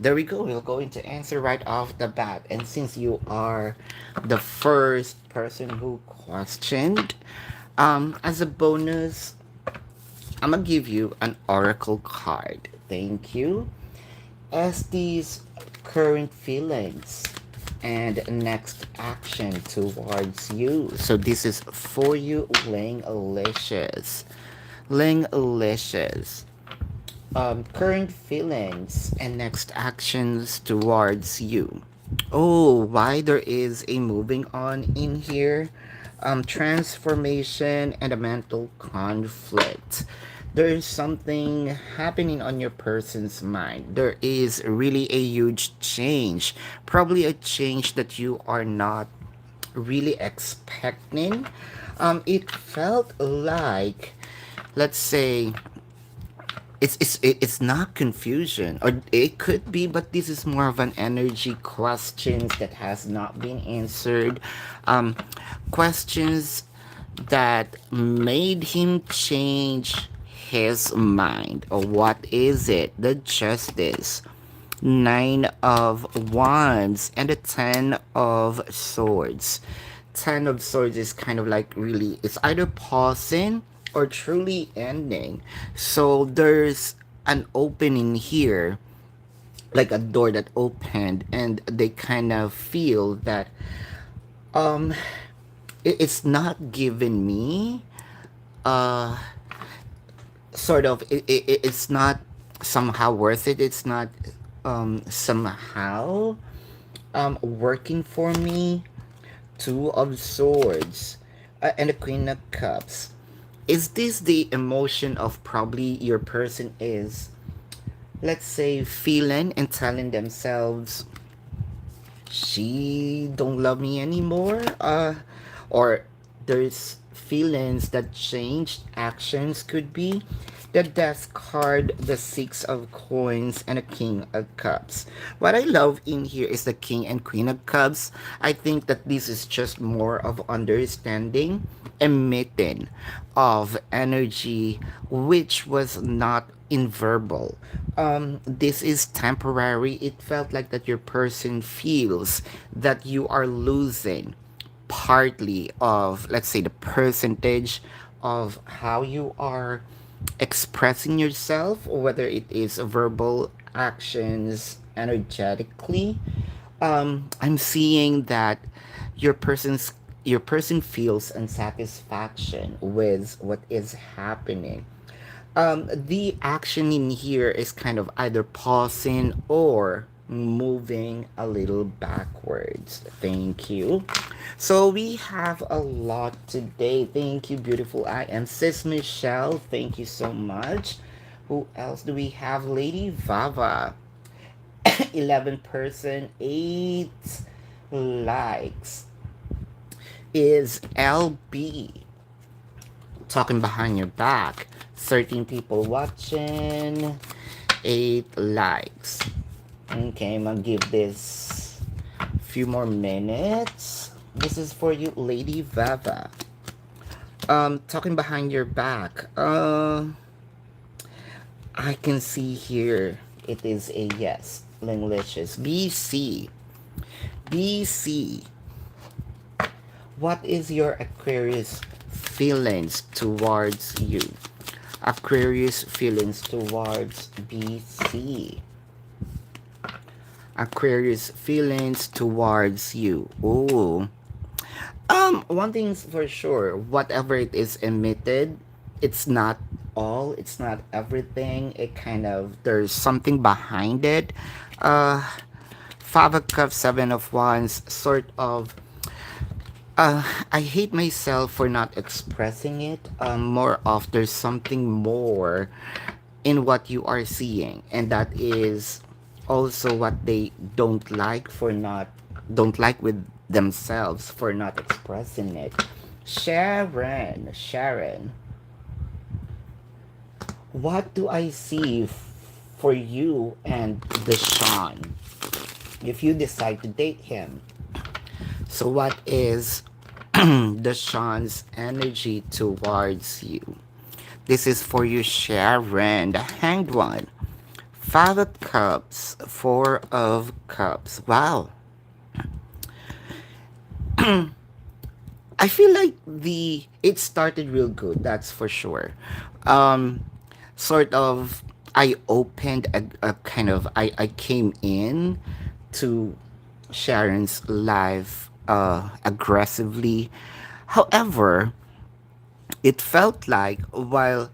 There we go. We're going to answer right off the bat. And since you are the first person who questioned, as a bonus, I'm gonna give you an oracle card. Thank you. As these current feelings and next action towards you. So this is for you, Ling Alicious. Ling Alicious. Current feelings and next actions towards you. Oh, why there is a moving on in here? Transformation and a mental conflict. There is something happening on your person's mind. There is really a huge change. Probably a change that you are not really expecting. It felt like, let's say, it's not confusion, or it could be, but this is more of an energy questions that has not been answered, um questions that made him change his mind. Or what is it? The justice, nine of wands, and the 10 of swords. 10 of swords is kind of like, really, it's either pausing or truly ending. So there's an opening here, like a door that opened, and they kind of feel that um it's not giving me uh sort of, it's not somehow worth it. It's not somehow working for me. Two of swords, and the queen of cups. Is this the emotion of probably your person is, let's say, feeling and telling themselves, she don't love me anymore? Or there's feelings that changed actions, could be the death card, the six of coins, and a king of cups. What I love in here is the king and queen of cups. I think that this is just more of understanding, emitting of energy, which was not in verbal. This is temporary. It felt like that your person feels that you are losing partly of, let's say, the percentage of how you are expressing yourself, or whether it is verbal actions energetically. I'm seeing that your person's your person feels unsatisfaction with what is happening. The action in here is kind of either pausing or moving a little backwards. Thank you. So we have a lot today. Thank you, beautiful. I am Sis Michelle. Thank you so much. Who else do we have? Lady Vava. 11%, 8 likes. Is LB. Talking behind your back. 13 people watching. 8 likes. Okay, I'm gonna give this a few more minutes. This is for you, Lady Vava. Talking behind your back. I can see here it is a yes. Linglicious. BC. BC. What is your Aquarius feelings towards you? Aquarius feelings towards BC. Aquarius feelings towards you. Oh. One thing's for sure, whatever it is emitted, it's not all, it's not everything. It kind of, there's something behind it. Uh 5 of cups, 7 of wands, sort of, I hate myself for not expressing it. More of, there's something more in what you are seeing, and that is also what they don't like with themselves for not expressing it. Sharon, what do I see for you and Deshaun if you decide to date him? So what is Deshaun's energy towards you? This is for you, Sharon, the hanged one. Five of Cups, Four of Cups. Wow. I feel like the it started real good, that's for sure. Um Sort of I opened a kind of I came in to Sharon's live aggressively. However, it felt like while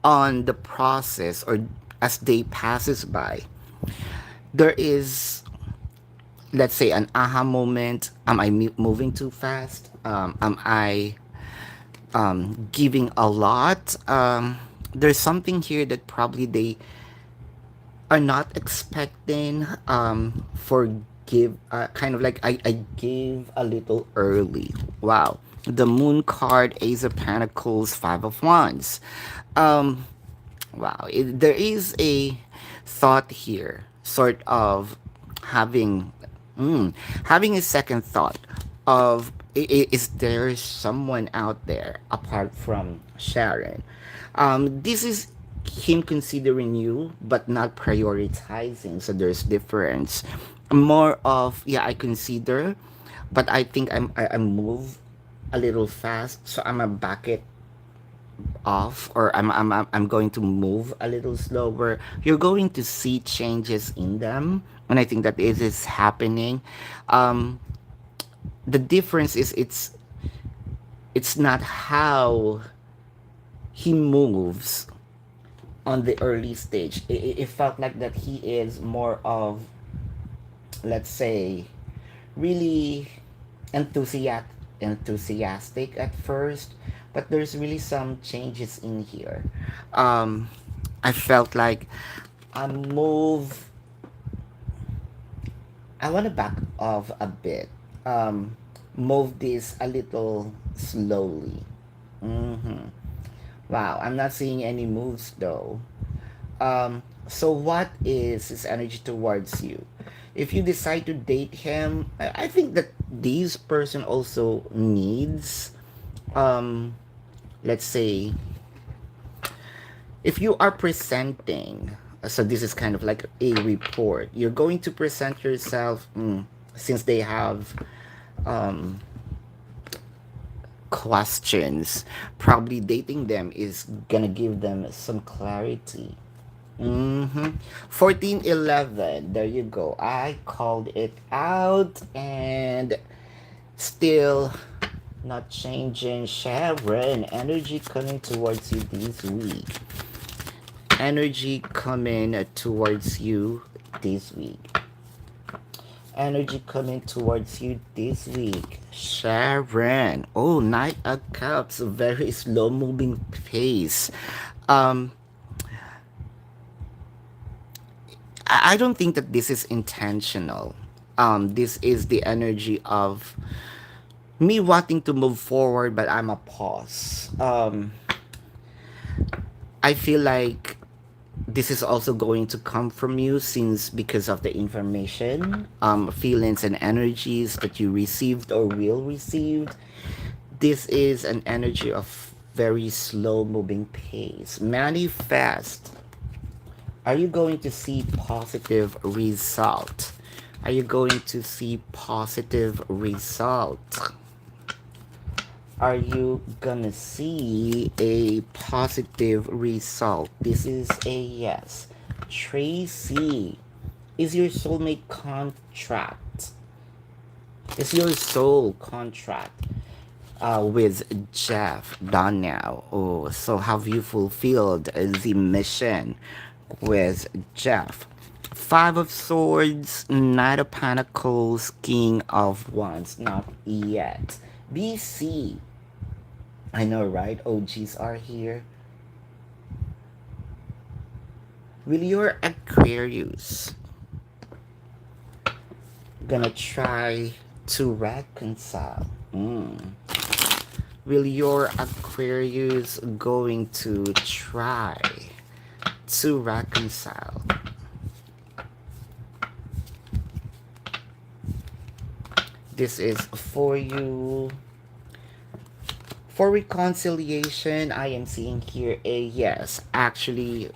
on the process or as day passes by, there is, let's say, an aha moment. Am I moving too fast? Am I giving a lot? There's something here that probably they are not expecting. Forgive, kind of like I gave a little early. Wow. The Moon card, Ace of Pentacles, Five of Wands. Um, wow. There is a thought here, sort of having, having a second thought of, is there someone out there apart from Sharon? This is him considering you but not prioritizing, so there's difference. More of, yeah, I consider, but I think I move a little fast, so I'm gonna back it off, or I'm going to move a little slower. You're going to see changes in them, and I think that it is happening. um the difference is it's not how he moves on the early stage. It felt like that he is more of, let's say, really enthusiastic at first, but there's really some changes in here. I felt like I move. I want to back off a bit. Um, Move this a little slowly. Wow, I'm not seeing any moves though. So what is his energy towards you? If you decide to date him, I think that this person also needs, um, let's say, if you are presenting, so this is kind of like a report. You're going to present yourself, since they have um, questions. Probably dating them is gonna give them some clarity. 1411. There you go. I called it out and still not changing. Sharon, energy coming towards you this week. Energy coming towards you this week. Energy coming towards you this week. Sharon. Oh, Knight of Cups. Very slow moving pace. Um, I don't think that this is intentional. This is the energy of me wanting to move forward, but I'm a pause. I feel like this is also going to come from you, since because of the information, feelings and energies that you received or will receive. This is an energy of very slow moving pace. Manifest. Are you going to see positive result? Are you going to see positive result? Are you gonna see a positive result? This is a yes. Tracy, is your soulmate contract? Is your soul contract with Jeff done now? Oh, so have you fulfilled the mission with Jeff? Five of Swords, Knight of Pentacles, King of Wands. Not yet. BC. I know, right? OGs are here. Will your Aquarius gonna try to reconcile? Will your Aquarius going to try to reconcile? This is for you. For reconciliation, I am seeing here a yes. Actually,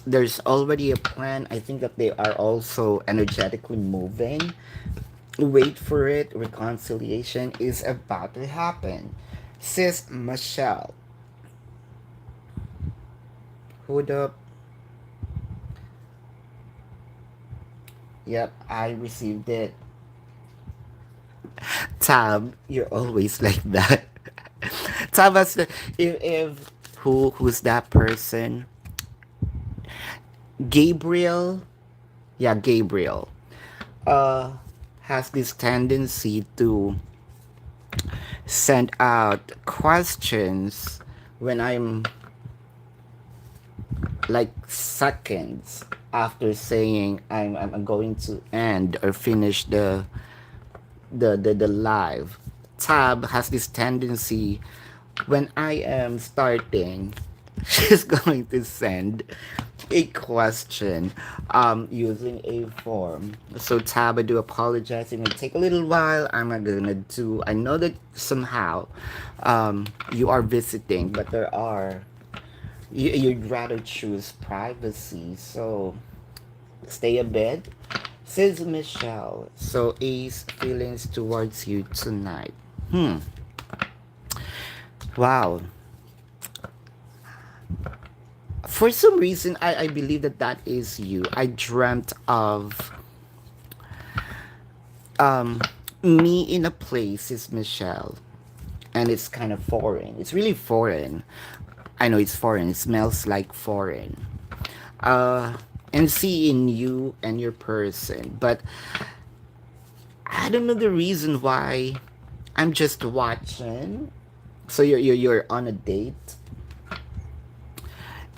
There's already a plan. I think that they are also energetically moving. Wait for it. Reconciliation is about to happen. Sis Michelle, hold up. Yep, I received it. Tab, you're always like that. Tab has the, if who's that person? Gabriel. Yeah, Gabriel. Uh, has this tendency to send out questions when I'm like seconds after saying I'm going to end or finish the live. Tab has this tendency when I am starting, she's going to send a question using a form. So Tab, I do apologize. It may take a little while. I'm not gonna do. I know that somehow you are visiting, but there are you'd rather choose privacy. So stay a bit. Says Michelle. So Ace feelings towards you tonight. Hmm. Wow. For some reason, I believe that that is you. I dreamt of um, me in a place is Michelle, and it's kind of foreign. It's really foreign. I know it's foreign. It smells like foreign. Uh, and seeing you and your person, but I don't know the reason why. I'm just watching. So you're on a date,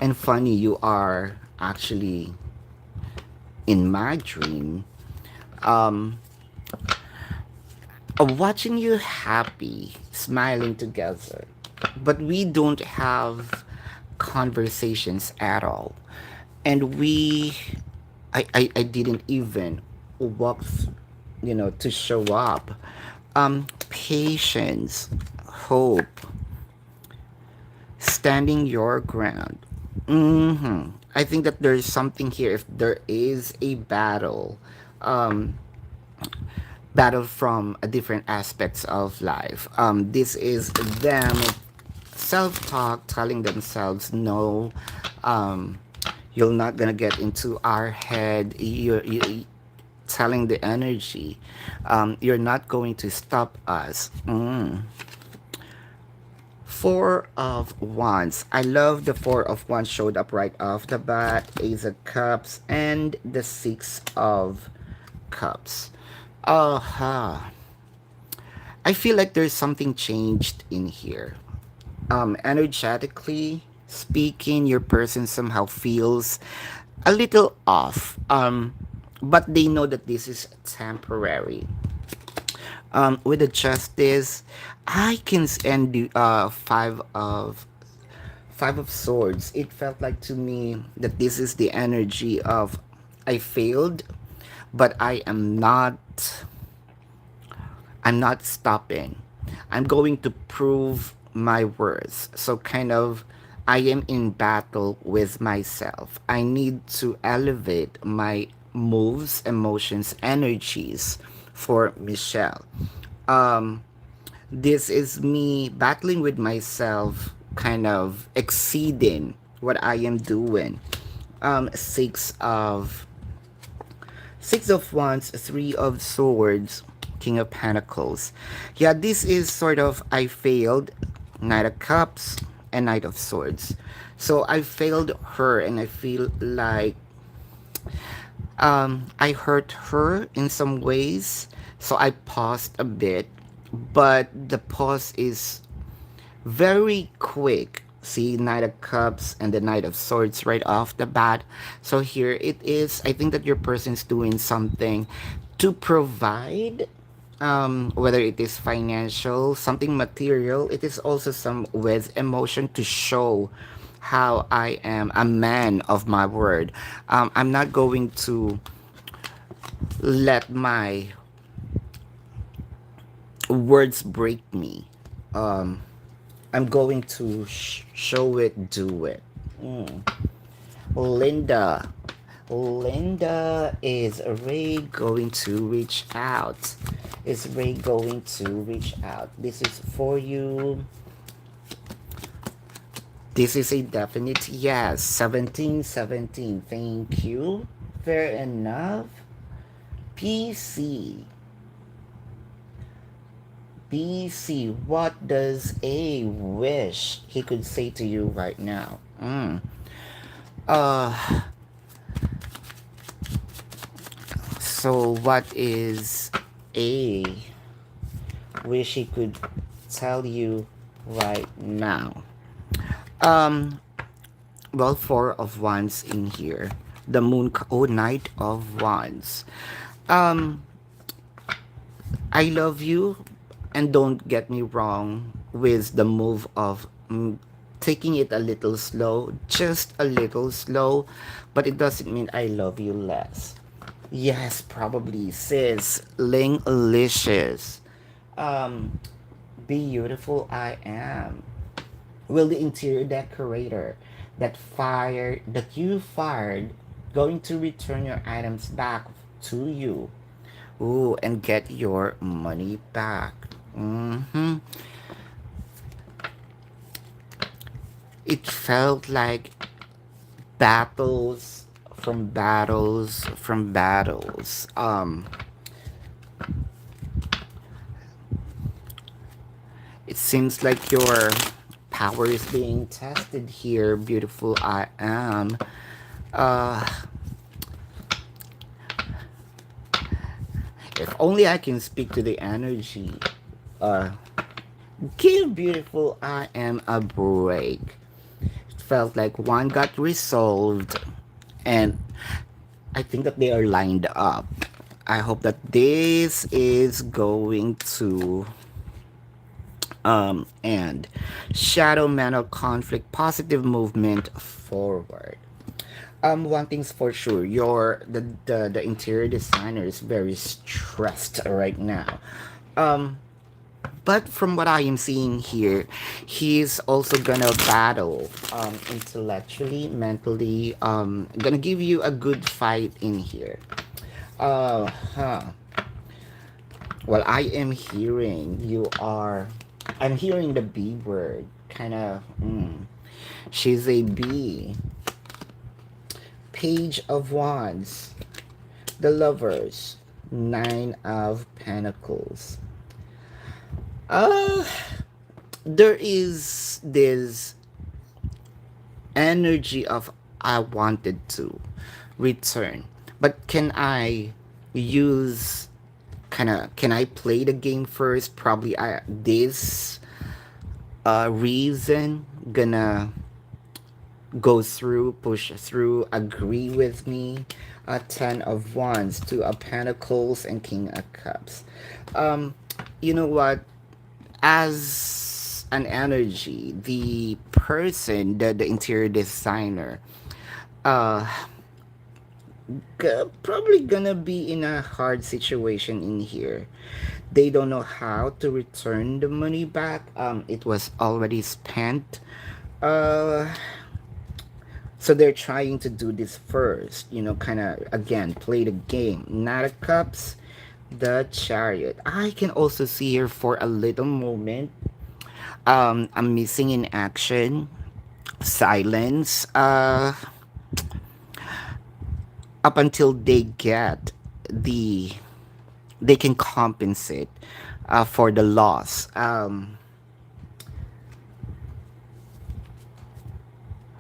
and funny you are actually in my dream. Um, watching you happy, smiling together, but we don't have conversations at all, and I didn't even walk, to show up. Patience, hope, standing your ground. I think that there's something here. If there is a battle from a different aspects of life. This is them self-talk, telling themselves, no, um, you're not gonna get into our head. You telling the energy, you're not going to stop us. Four of Wands. I love the Four of Wands showed up right off the bat. Ace of Cups and the Six of Cups. Uh-huh. I feel like there's something changed in here. Energetically speaking, your person somehow feels a little off. But they know that this is temporary. With the Justice, I can and the Five of Swords. It felt like to me that this is the energy of I failed, but I'm not stopping. I'm going to prove my worth. So kind of I am in battle with myself. I need to elevate my moves, emotions, energies for Michelle. Um this is me battling with myself, kind of exceeding what I am doing. Six of Wands, Three of Swords, King of Pentacles. Yeah, this is sort of I failed, Knight of Cups, and Knight of Swords. So I failed her, and I feel like I hurt her in some ways. So I paused a bit, but the pause is very quick. See, Knight of Cups and the Knight of Swords right off the bat. So here it is. I think that your person's doing something to provide, whether it is financial, something material. It is also some with emotion to show how I am a man of my word. I'm not going to let my words break me. I'm going to show it, do it. Linda. Linda, is Ray going to reach out? Is Ray going to reach out? This is for you. This is a definite yes. 1717. Thank you. Fair enough. PC. BC, what does A wish he could say to you right now? Uh, so what is A wish he could tell you right now? Um, well, four of wands in here. The moon, oh, knight of wands. Um, I love you, and don't get me wrong with the move of taking it a little slow, just a little slow, but it doesn't mean I love you less. Yes, probably, sis. Linglicious. Um, Beautiful I am. Will the interior decorator that you fired going to return your items back to you? Ooh, and get your money back. It felt like battles. It seems like your power is being tested here, beautiful I am. Uh, if only I can speak to the energy. Uh, Give beautiful I am a break. It felt like one got resolved, and I think that they are lined up. I hope that this is going to end. Shadow mental conflict, positive movement forward. One thing's for sure, the interior designer is very stressed right now. Um, but from what I am seeing here, he's also gonna battle intellectually, mentally, gonna give you a good fight in here. Huh. Well, I'm hearing the B word, kind of. She's a B. Page of Wands, the Lovers, Nine of Pentacles. Uh, there is this energy of I wanted to return, but use can I play the game first? Probably I this reason gonna go through, push through, agree with me. Ten of Wands, Two of Pentacles, and King of Cups. Um, you know what? As an energy, the interior designer, uh, probably gonna be in a hard situation in here. They don't know how to return the money back. It was already spent. Uh, so they're trying to do this first. Kind of again play the game. Knight of Cups, the Chariot. I can also see here for a little moment. I'm missing in action, silence. Up until the they can compensate for the loss.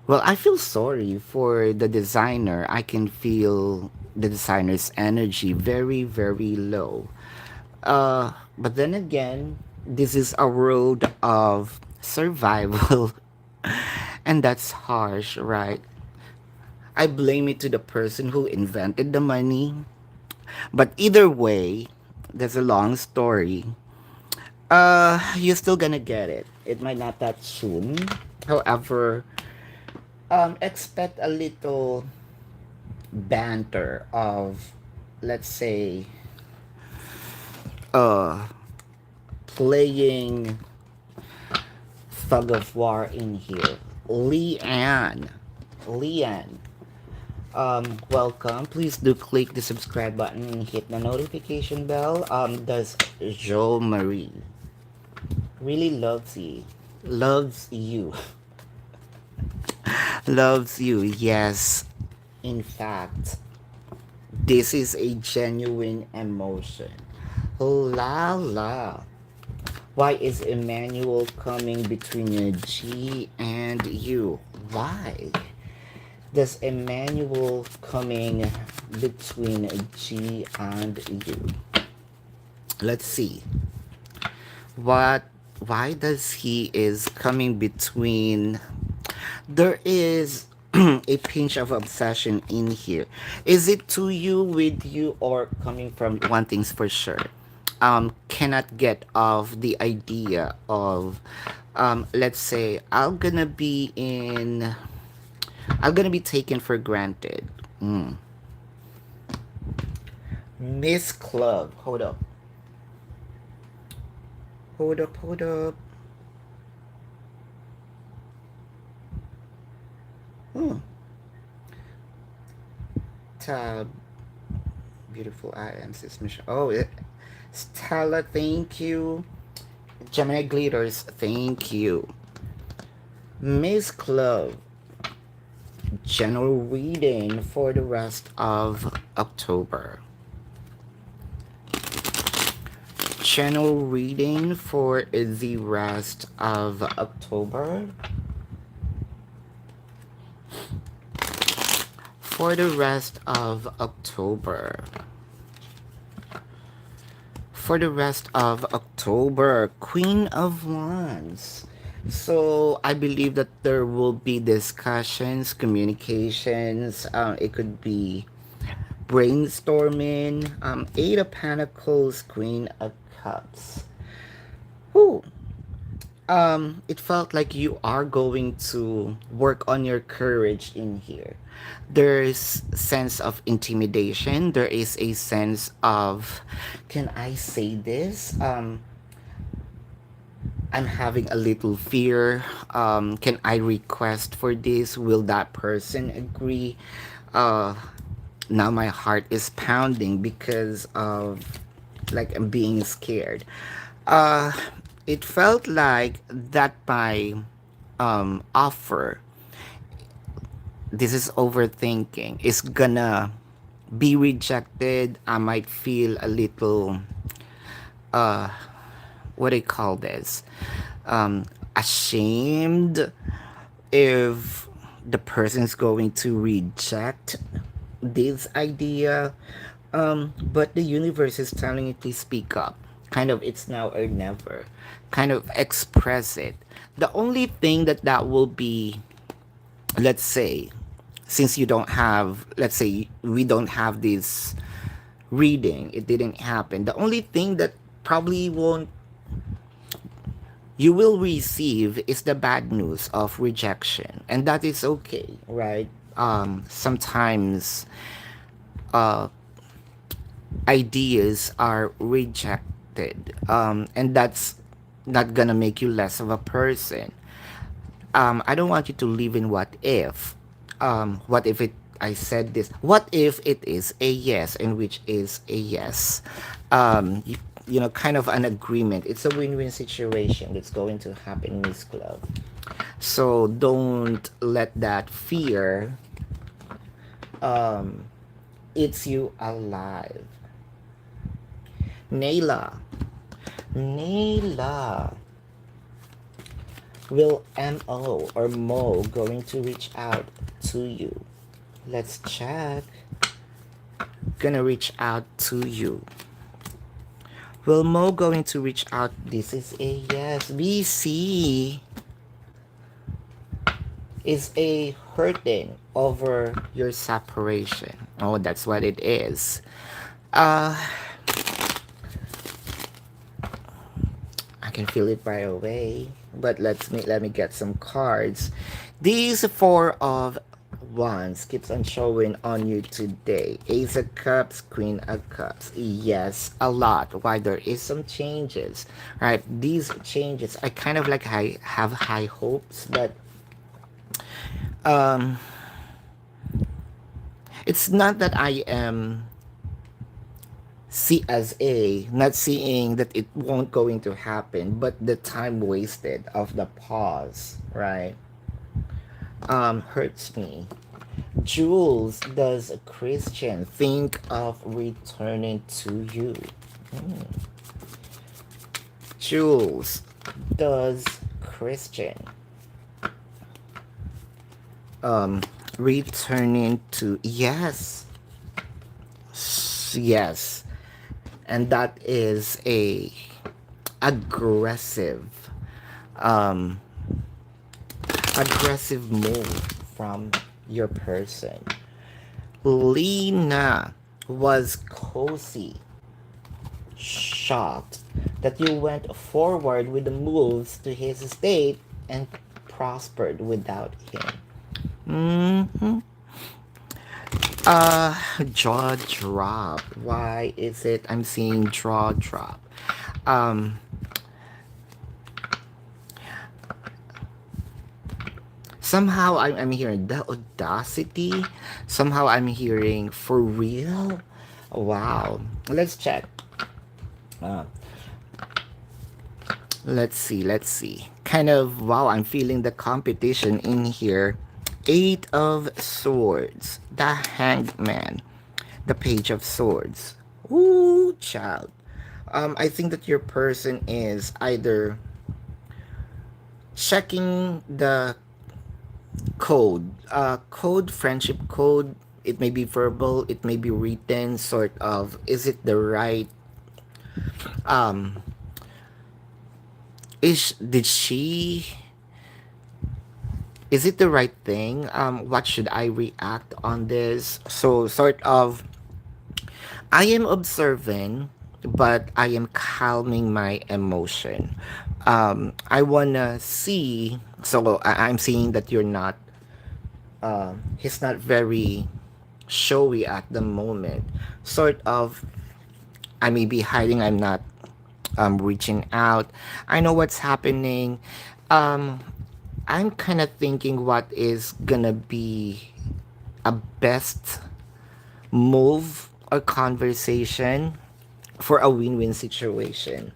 Well, I feel sorry for the designer. I can feel the designer's energy very, very low. But then again, this is a world of survival, and that's harsh, right? I blame it to the person who invented the money. But either way, that's a long story. You're still gonna get it. It might not that soon. However, expect a little banter of, let's say, uh, playing Thug of War in here. Leanne. Leanne. Welcome. Please do click the subscribe button and hit the notification bell. Does Jo Marie really loves you, loves you? Yes. In fact, this is a genuine emotion. La la. Why is Emmanuel coming between a G and you? Why? Does Emmanuel coming between G and you? Let's see. What why does he is coming between? There is a pinch of obsession in here. Is it to you, with you, or coming from one thing's for sure? Cannot get off the idea of, let's say, I'm gonna be taken for granted. Mm. Miss Club, hold up. Hmm. Tab, beautiful I am sis Michelle. Stella, thank you. Gemini Glitters, thank you. Miss Club, general reading for the rest of October. General reading for the rest of October. For the rest of October. For the rest of October, Queen of Wands. So I believe that there will be discussions, communications. It could be brainstorming. Eight of Pentacles, Queen of Cups. Whew. It felt like you are going to work on your courage in here. There's sense of intimidation. There is a sense of, can I say this? I'm having a little fear. Can I request for this? Will that person agree? Uh, Now my heart is pounding because of, like, I'm being scared. Uh, it felt like that my offer, this is overthinking, is gonna be rejected. I might feel a little, uh, what do you call this? Um, Ashamed if the person's going to reject this idea. But the universe is telling you to speak up. Kind of, it's now or never. Kind of express it. The only thing that will be, let's say, since you don't have, let's say, we don't have this reading, it didn't happen. The only thing that probably won't you will receive is the bad news of rejection, and that is okay, right? Sometimes uh, ideas are rejected, and that's not gonna make you less of a person. I don't want you to live in what if. What if it? I said this. What if it is a yes, and which is a yes? You know, kind of an agreement. It's a win-win situation that's going to happen, Miss Club. So don't let that fear um, eats you alive. Nayla. Nayla. Will Mo or Mo going to reach out to you? Let's check. Gonna reach out to you. Will Mo going to reach out? This is a yes. BC is a hurting over your separation. Oh, that's what it is. Uh, I can feel it right away. But let me get some cards. These four of wands keeps on showing on you today. Ace of Cups, Queen of Cups. Yes, a lot. Why there is some changes, right? These changes, I kind of like have high hopes, but um It's not that I am see as a not seeing that it won't going to happen, but the time wasted of the pause, right? Hurts me. Jules, does a Christian think of returning to you? Hmm. Jules, does Christian um returning to, yes, yes, and that is a aggressive um aggressive move from your person. Lena, was cozy shocked that you went forward with the moves to his estate and prospered without him. Hmm. Jaw drop. Why is it I'm seeing jaw drop? Um, Somehow I'm hearing the audacity. Somehow I'm hearing for real. Wow. Let's check. Uh, let's see. Let's see. Kind of, wow, I'm feeling the competition in here. Eight of Swords. The Hanged Man. The Page of Swords. Ooh, child. I think that your person is either checking the code, friendship code. It may be verbal, it may be written, sort of. Is it the right? Um, is did she? Is it the right thing? What should I react on this? So sort of. I am observing, but I am calming my emotion. I wanna see. So I'm seeing that you're not. He's not very showy at the moment. Sort of, I may be hiding, I'm not reaching out. I know what's happening. Um, I'm kind of thinking what is gonna be a best move or conversation for a win-win situation.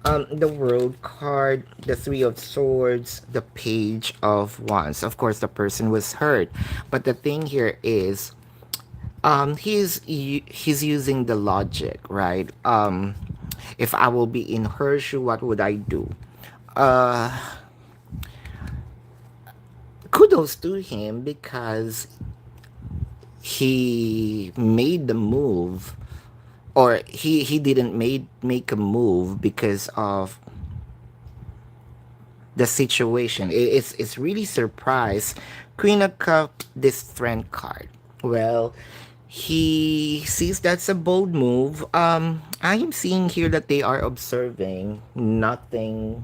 The World card, the Three of Swords, the Page of Wands. Of course, the person was hurt, but the thing here is he's using the logic, right? If I will be in her shoe, what would I do? uh Kudos to him because he made the move, or he didn't make a move because of the situation. It's really surprise. Queen of Cup, this strength card. Well, he sees that's a bold move. I am seeing here that they are observing nothing,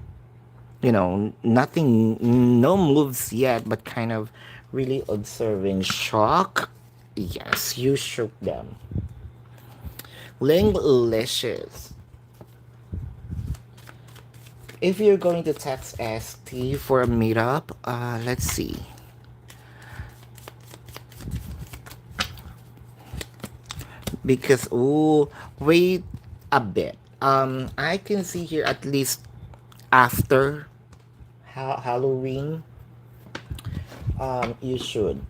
nothing, no moves yet, but kind of really observing. Shock. Yes, you shook them. Linglicious. If you're going to text ST for a meetup, let's see. Because, ooh, wait a bit. I can see here at least after Halloween. You should.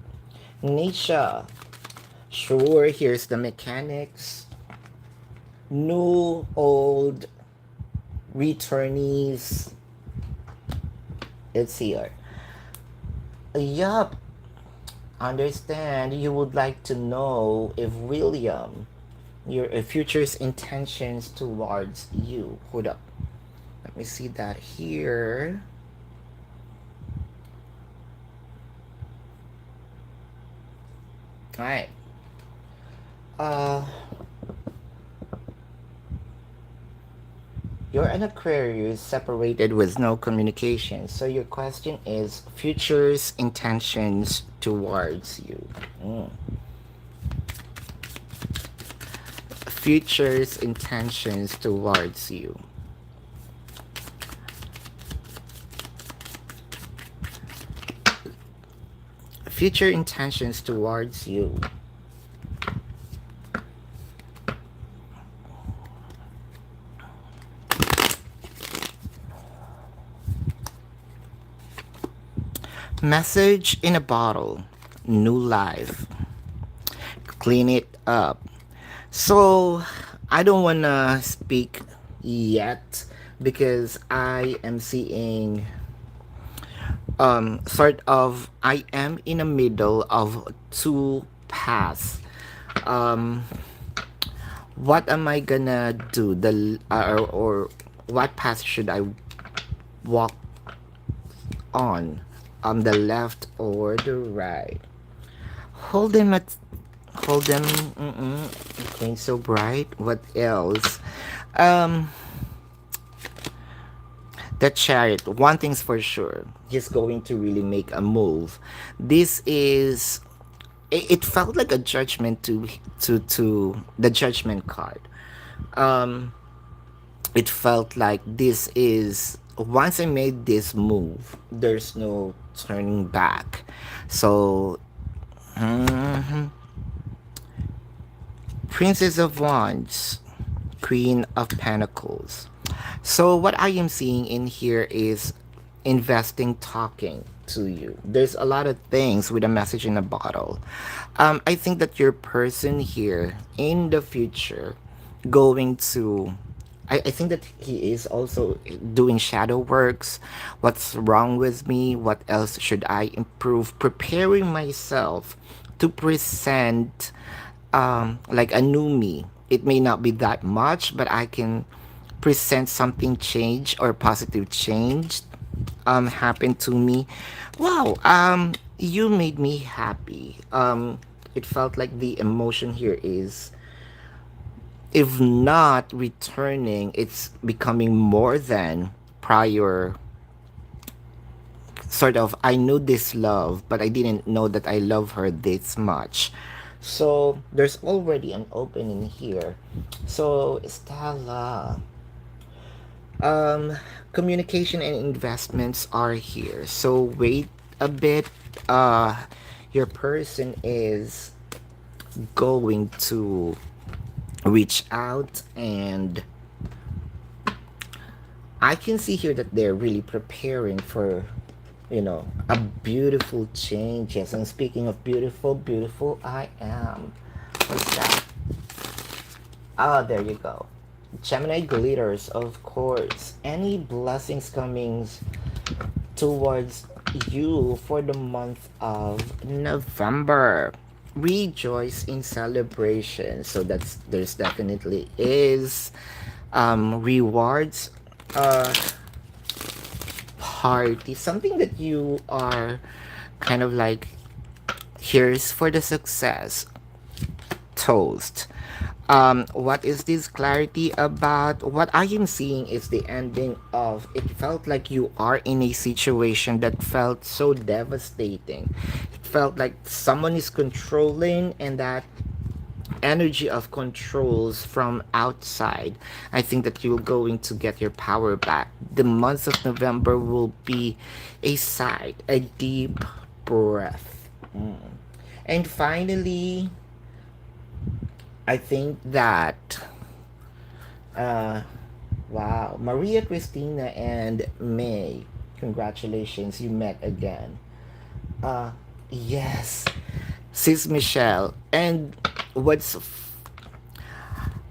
Nisha, sure, here's the mechanics. New, old, returnees. It's here. Yup. Understand, you would like to know if William, your future's intentions towards you. Hold up. Let me see that here. Alright. Uh, you're an Aquarius separated with no communication. So your question is future's intentions towards you. Mm. Future's intentions towards you. Future intentions towards you. Message in a bottle. New life. Clean it up. So, I don't wanna speak yet because I am seeing sort of I am in the middle of two paths. Um what am I gonna do? Or what path should I walk on? The left or the right? Hold them at hold them. Okay, so bright. What else? Um, the chariot. One thing's for sure. He's going to really make a move. This is. It felt like a judgment to the judgment card. Um, it felt like this is once I made this move, there's no turning back. So, mhm. Princess of Wands, Queen of Pentacles. So, what I am seeing in here is investing talking to you. There's a lot of things with a message in a bottle. I think that your person here in the future going to I think that he is also doing shadow works. What's wrong with me? What else should I improve? Preparing myself to present like a new me. It may not be that much, but I can present something change or positive change happen to me. Wow, you made me happy. It felt like the emotion here is if not returning, it's becoming more than prior sort of I knew this love, but I didn't know that I love her this much. So there's already an opening here. So Stella, um, communication and investments are here. So wait a bit. Uh, your person is going to reach out, and I can see here that they're really preparing for, a beautiful changes. And speaking of beautiful, beautiful, I am. What's that? Ah, there you go. Gemini glitters, of course. Any blessings coming towards you for the month of November. Rejoice in celebration. So there's definitely is rewards party, something that you are kind of like, here's for the success toast. What is this clarity about? What I am seeing is the ending of it felt like you are in a situation that felt so devastating. It felt like someone is controlling, and that energy of controls from outside. I think that you're going to get your power back. The month of November will be a sigh, a deep breath. And finally, I think that uh wow, Maria Christina and May, congratulations, you met again. Uh yes, Sis Michelle. And what's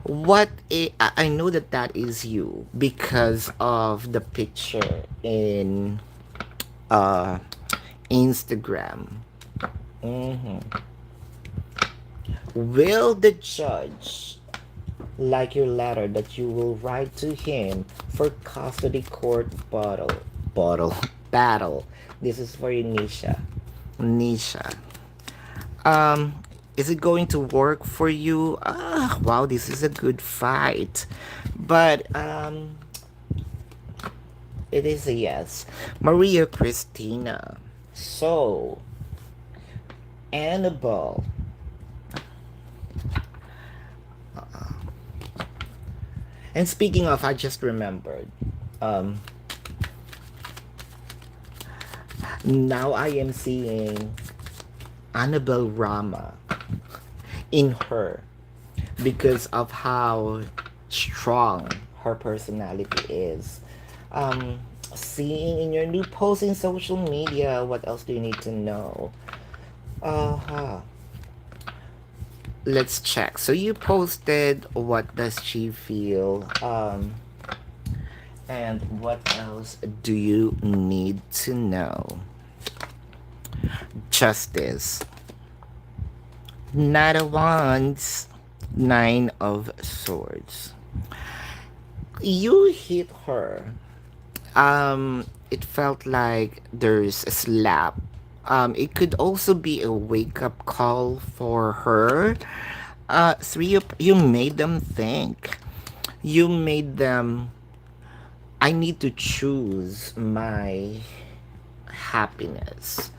I know that that is you because of the picture in uh Instagram. hmm Will the judge like your letter that you will write to him for custody court bottle battle? This is for you, Nisha. Nisha. Um, is it going to work for you? Ah, wow, this is a good fight. But it is a yes. Maria Christina. So, Annabelle. And speaking of, I just remembered. Um, now I am seeing Annabelle Rama in her because of how strong her personality is. Um, seeing in your new post in social media? What else do you need to know? Uh-huh. Let's check. So you posted what does she feel? And what else do you need to know? Justice. Knight of Wands. Nine of Swords. You hit her. It felt like there's a slap. It could also be a wake up call for her. Three, you made them think. You made them. I need to choose my happiness.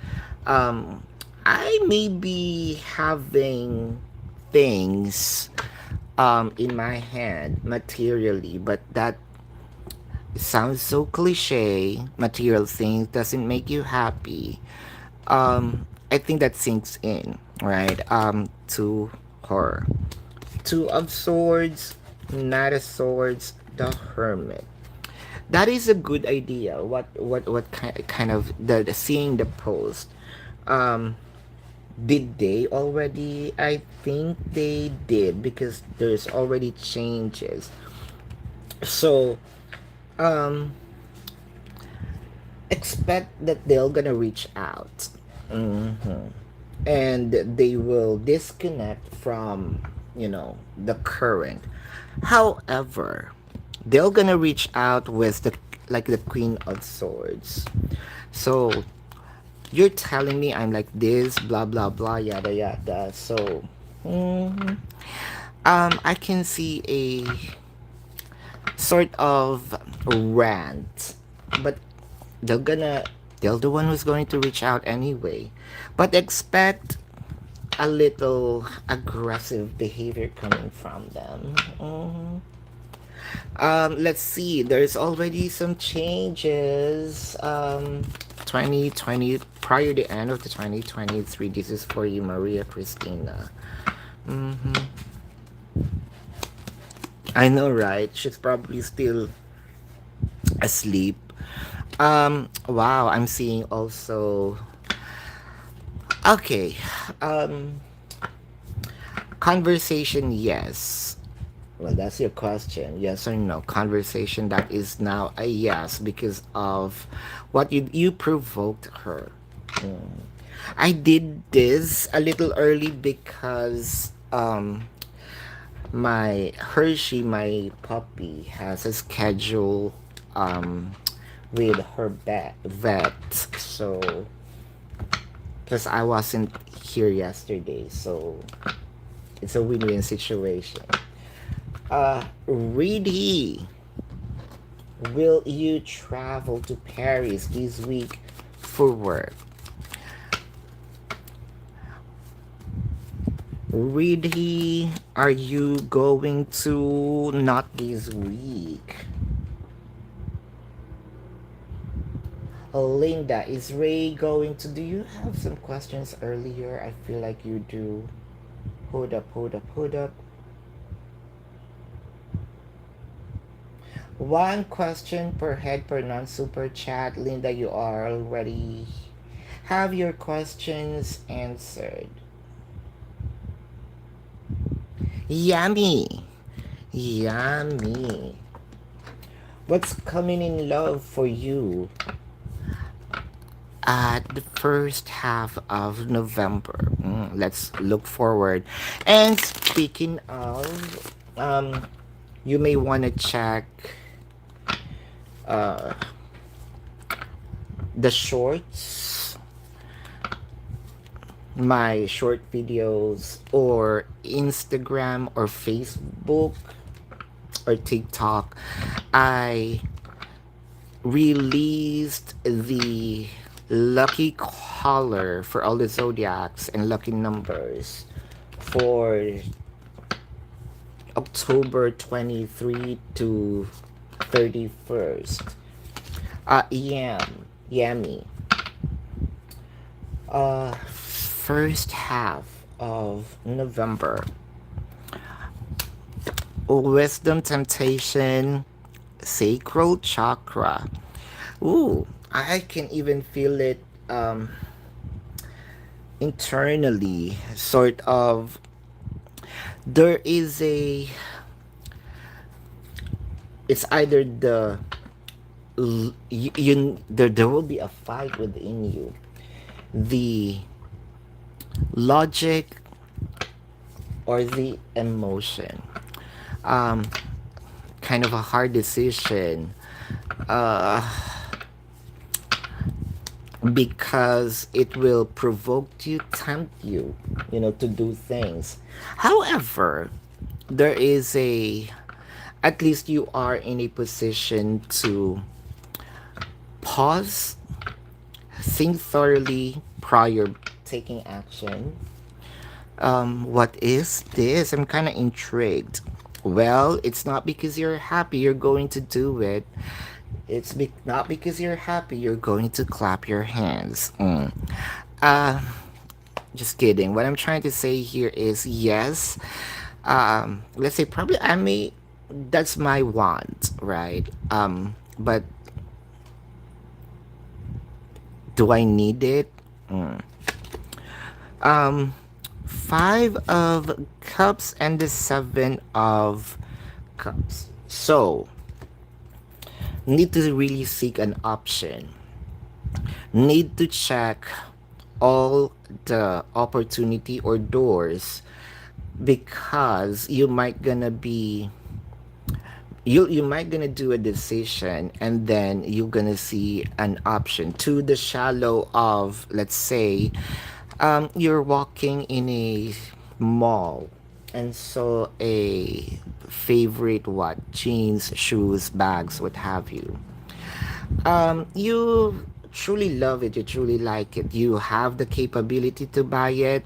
Um, I may be having things in my hand materially, but that sounds so cliche. Material things doesn't make you happy. I think that sinks in, right? To her. Two of Swords, Knight of Swords, the Hermit. That is a good idea. What kind of the seeing the post. Um, did they already? I think they did because there's already changes. So, um, expect that they're gonna reach out. Hmm. And they will disconnect from, the current. However, they're gonna reach out with the like the Queen of Swords. So you're telling me I'm like this, blah blah blah, yada yada. So, mhm. I can see a sort of rant, but they're gonna they're the one who's going to reach out anyway. But expect a little aggressive behavior coming from them. Mhm. Let's see. There's already some changes. 2020 prior to the end of the 2023. This is for you, Maria Christina. Hmm. I know, right? She's probably still asleep. Wow. I'm seeing also. Okay. Um, conversation. Yes. Well, that's your question. Yes or no? Conversation, that is now a yes because of what you provoked her. Mm. I did this a little early because my Hershey, my puppy, has a schedule um with her vet. So because I wasn't here yesterday, so it's a win-win situation. Reedy, will you travel to Paris this week for work? Reedy, are you going to not this week? Linda, is Ray going to? Do you have some questions earlier? I feel like you do. Hold up, hold up, hold up. One question per head per non super chat. Linda, you are already have your questions answered. Yummy. Yummy. What's coming in love for you at the first half of November? Let's look forward. And speaking of, you may want to check uh, the shorts, my short videos, or Instagram or Facebook or TikTok. I released the lucky color for all the zodiacs and lucky numbers for October 23 to 31st. Yummy. First half of November. Wisdom, temptation, sacral chakra. Ooh, I can even feel it internally. Sort of, there is a. It's either there will be a fight within you. The logic or the emotion. Um, Kind of a hard decision. Uh, because it will provoke you, tempt you, to do things. However, there is a, at least you are in a position to pause, think thoroughly prior taking action. What is this? I'm kind of intrigued. Well, it's not because you're happy you're going to do it. Not because you're happy you're going to clap your hands. Uh, just kidding. What I'm trying to say here is yes. Let's say probably I may. That's my want, right? But do I need it? Mm. Um, Five of Cups and the Seven of Cups. So need to really seek an option. Need to check all the opportunity or doors because you might gonna do a decision and then you're gonna see an option to the shallow of, let's say, you're walking in a mall and saw a favorite what jeans, shoes, bags, what have you. You truly love it, you truly like it, you have the capability to buy it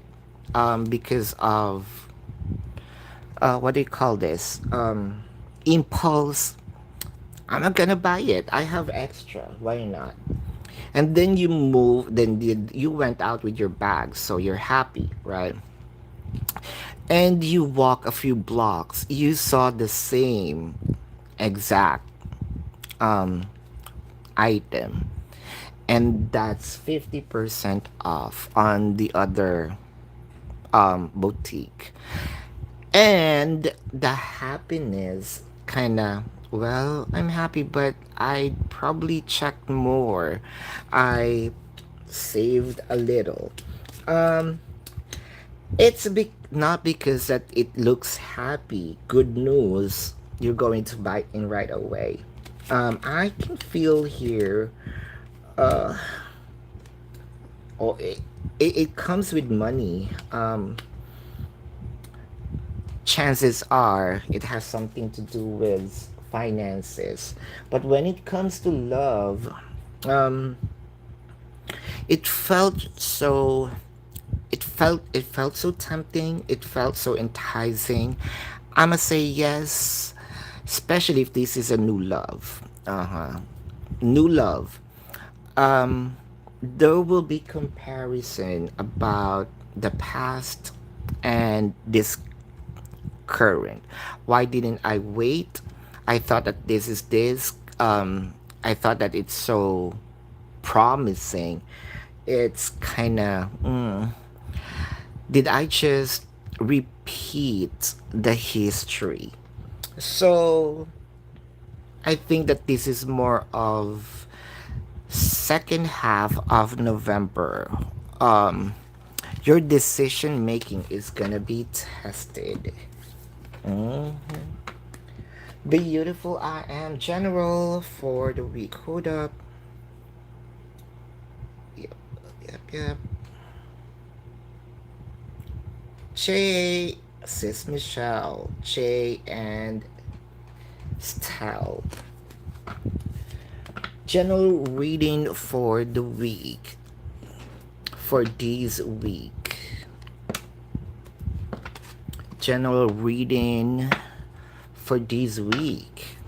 because of what do you call this, impulse. I'm not gonna buy it, I have extra, why not? And then you went out with your bag, so you're happy, right? And you walk a few blocks, you saw the same exact um item, and that's 50% off on the other boutique. And the happiness kind of, well, I'm happy, but I probably checked more. I saved a little. Um, not because that it looks happy, good news, you're going to buy in right away. I can feel here, uh, oh, it comes with money. Chances are it has something to do with finances. But when it comes to love, um, it felt so it felt so tempting, it felt so enticing. I'ma say yes, especially if this is a new love. New love. Um there will be comparison about the past and this current. Why didn't I wait? I thought that this is this. I thought that it's so promising. It's kind of. Did I just repeat the history? So I think that this is more of second half of November. Um, your decision making is gonna be tested. Mhm. Beautiful I am general for the week. Hold up. Yep, yep. Che, Sis Michelle, Che, and Stal. General reading for the week. For this week. General reading for this week.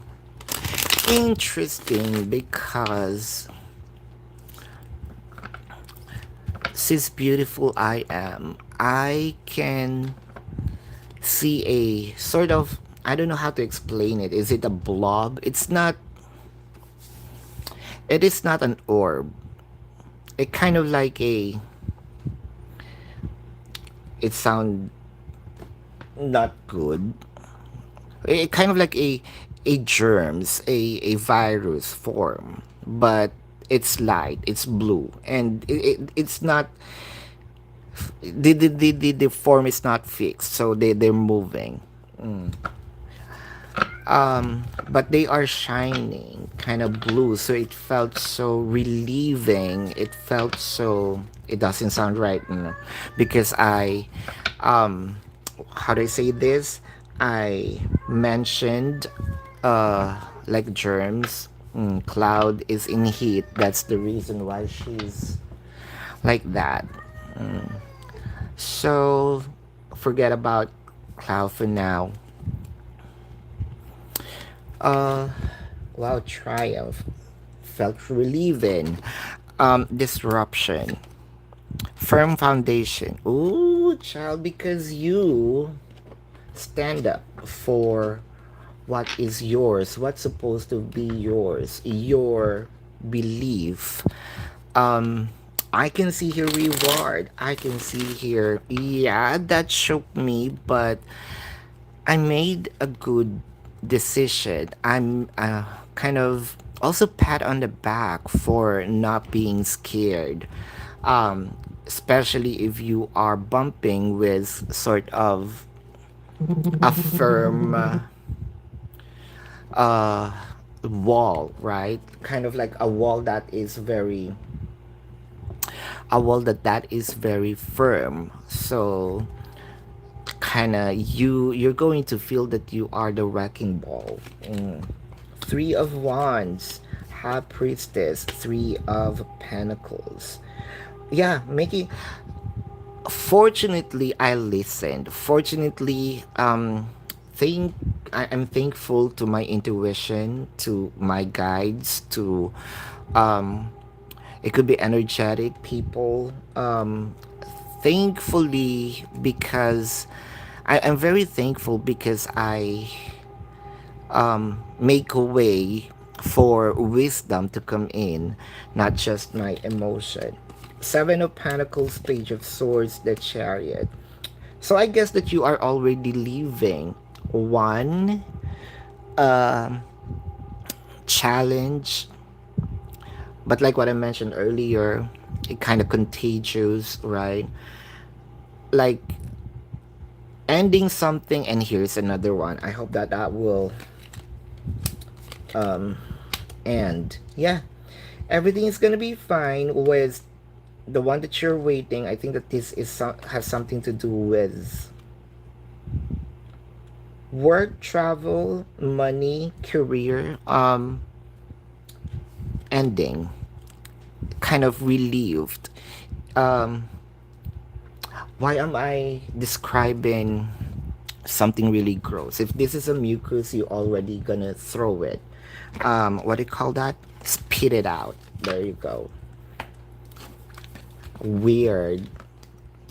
Interesting because sis beautiful I am, I can see a sort of, I don't know how to explain it. Is it a blob? It is not an orb. It kind of like a. It sound not good. It kind of like a germs, a virus form, but it's light, it's blue, and it's not the form is not fixed, so they're moving. Mm. But they are shining, kind of blue, so it felt so relieving. It felt so. It doesn't sound right, because um, how do I say this? I mentioned, like germs. Cloud is in heat. That's the reason why she's like that. So forget about cloud for now. Uh, wow, triumph. Felt relieving. Disruption. Firm foundation. Ooh, child, because you stand up for what is yours, what's supposed to be yours, your belief. Um, I can see here reward. I can see here, yeah, that shook me, but I made a good decision. I'm kind of also pat on the back for not being scared. Especially if you are bumping with sort of a firm uh, wall, right? Kind of like a wall that is very firm. So kind of you're going to feel that you are the wrecking ball. Three of wands, high priestess, three of pentacles. Yeah, making. Fortunately, I listened. Fortunately, think I'm thankful to my intuition, to my guides, to um it could be energetic people. Thankfully, because I'm very thankful because I make a way for wisdom to come in, not just my emotion. Seven of Pentacles, Page of Swords, the Chariot. So I guess that you are already leaving one um challenge, but like what I mentioned earlier, it kind of contagious, right? Like ending something, and here's another one. I hope that that will um end. Yeah, everything is gonna be fine with the one that you're waiting. I think that this is has something to do with work, travel, money, career, ending, kind of relieved. Um, why am I describing something really gross? If this is a mucus, you already gonna throw it. What do you call that? Spit it out. There you go. Weird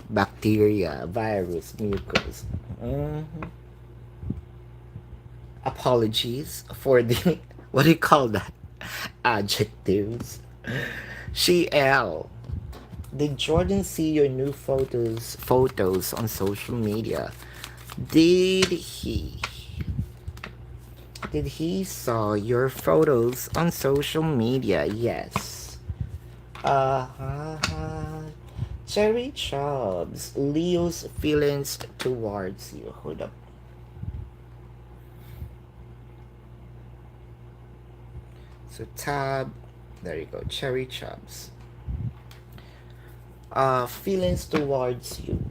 bacteria, virus, mucus. Mhm. Apologies for the what do you call that? Adjectives. She L. Did Jordan see your new photos on social media? Did he? Did he saw your photos on social media? Yes. Uh-huh. Cherry Chubbs. Leo's feelings towards you. Hold up. So tab. There you go. Cherry Chubbs. Feelings towards you.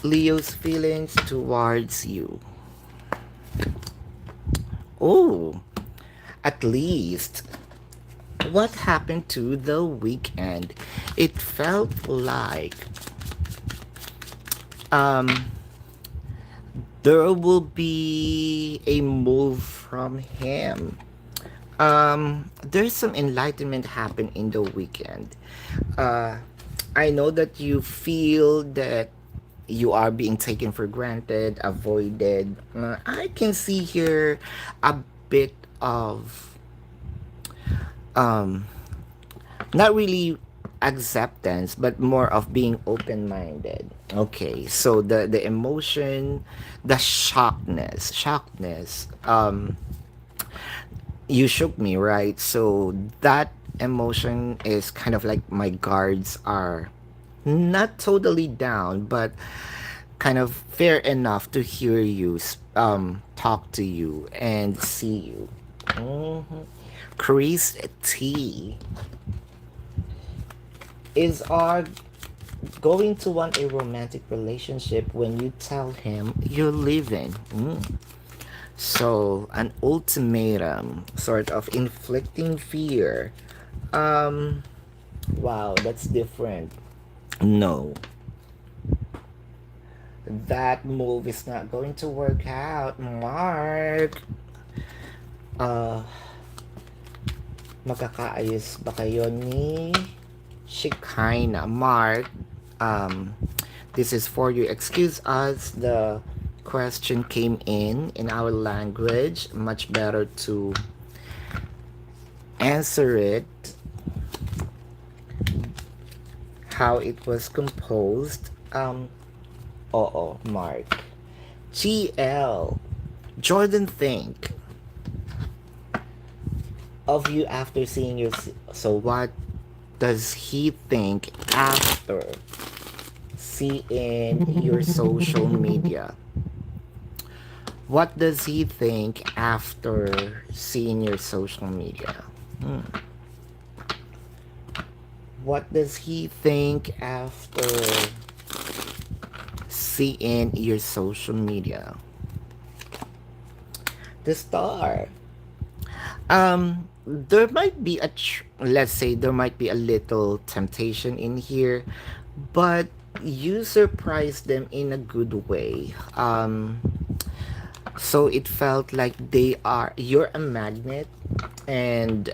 Leo's feelings towards you. Oh, at least. What happened to the weekend? It felt like um there will be a move from him. There's some enlightenment happen in the weekend. Uh I know that you feel that you are being taken for granted, avoided. I can see here a bit of um not really acceptance, but more of being open-minded. Okay, so the emotion, the shockedness, you shook me, right? So that emotion is kind of like my guards are not totally down, but kind of fair enough to hear you talk to you and see you. hmm Chris T is our going to want a romantic relationship when you tell him you're leaving. So, an ultimatum, sort of inflicting fear. Um, wow, that's different. No, that move is not going to work out, Mark. Uh, Magkakaayos ba kayo ni Shekinah? Mark, um, this is for you. Excuse us, the question came in our language. Much better to answer it how it was composed. Oo, Mark. GL. Jordan think of you after seeing your. So what does he think after seeing your social media? What does he think after seeing your social media? Hmm. What does he think after seeing your social media? The star. There might be let's say there might be a little temptation in here, but you surprised them in a good way. So it felt like you're a magnet, and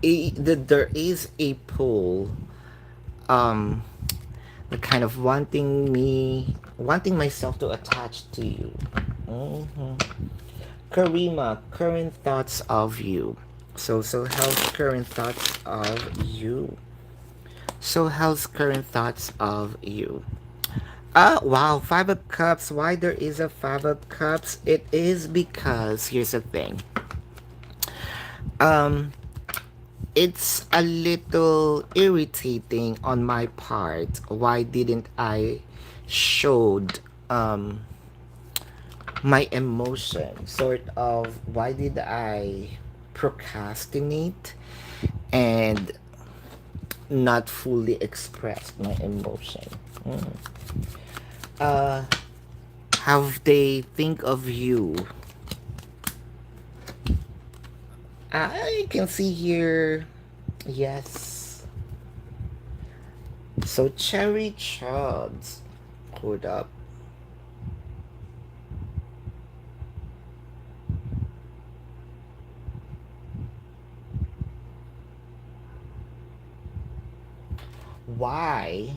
there is a pull, um, the kind of wanting myself to attach to you. hmm Karima, current thoughts of you. So how's current thoughts of you? So how's current thoughts of you? Wow, Five of Cups. Why there is a Five of Cups? It is because here's the thing. Um, it's a little irritating on my part. Why didn't I showed my emotion? Sort of, why did I procrastinate and not fully express my emotion? Mm. Uh, have they think of you? I can see here, yes. So cherry chuds. Hold up. Why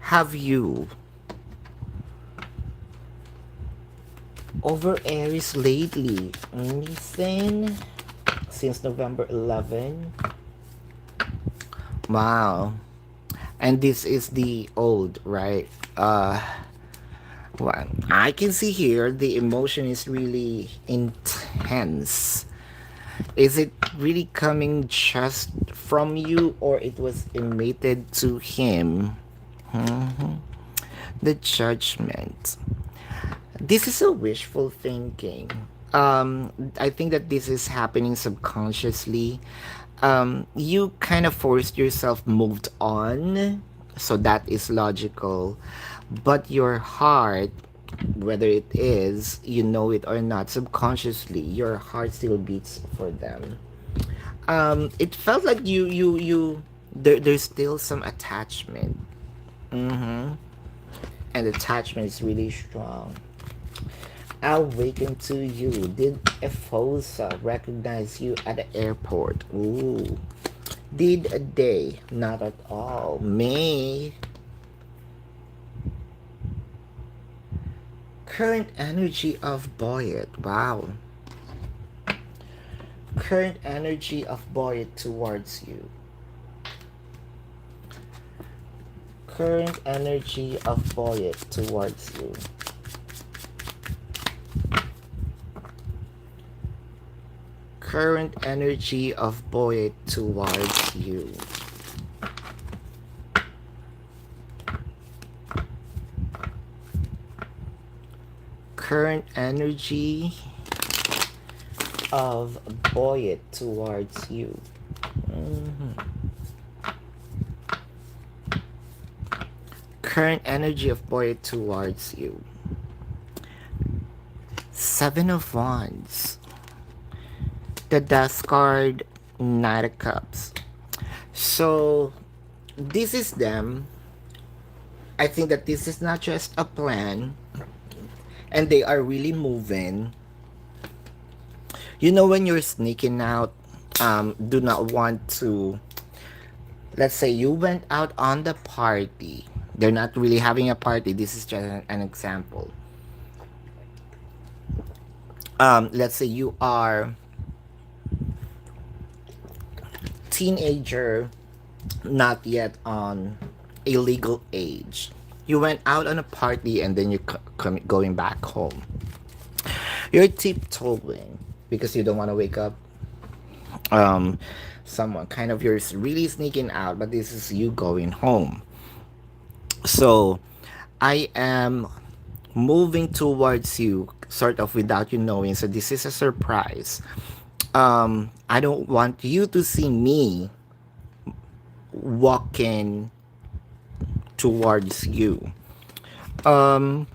have you over Aries lately? Listen, since November 11. Wow. And this is the old, right? Well, I can see here the emotion is really intense. Is it really coming just from you, or it was emitted to him? Mhm. The judgment. This is a wishful thinking. I think that this is happening subconsciously. You kind of forced yourself moved on, so that is logical. But your heart, whether it is, you know it or not, subconsciously, your heart still beats for them. It felt like there's still some attachment. Mm-hmm. And attachment is really strong. Awaken to you. Did Efosa recognize you at the airport? Ooh. Did they? Not at all. May. Current energy of Boyet. Wow. Current energy of boy towards you. Current energy of boy towards you. Current energy of boy towards you. Current energy of boy towards you. Mhm. Current energy of boy towards you. Seven of Wands. The Death card, Knight of Cups. So, this is them. I think that this is not just a plan, and they are really moving. You know, when you're sneaking out, do not want to. Let's say you went out on the party. They're not really having a party. This is just an example. Let's say you are teenager, not yet on a legal age. You went out on a party and then you're going back home. You're tiptoeing because you don't want to wake up um, someone. Kind of you're really sneaking out, but this is you going home. So I am moving towards you sort of without you knowing. So this is a surprise. I don't want you to see me walking towards you. Um,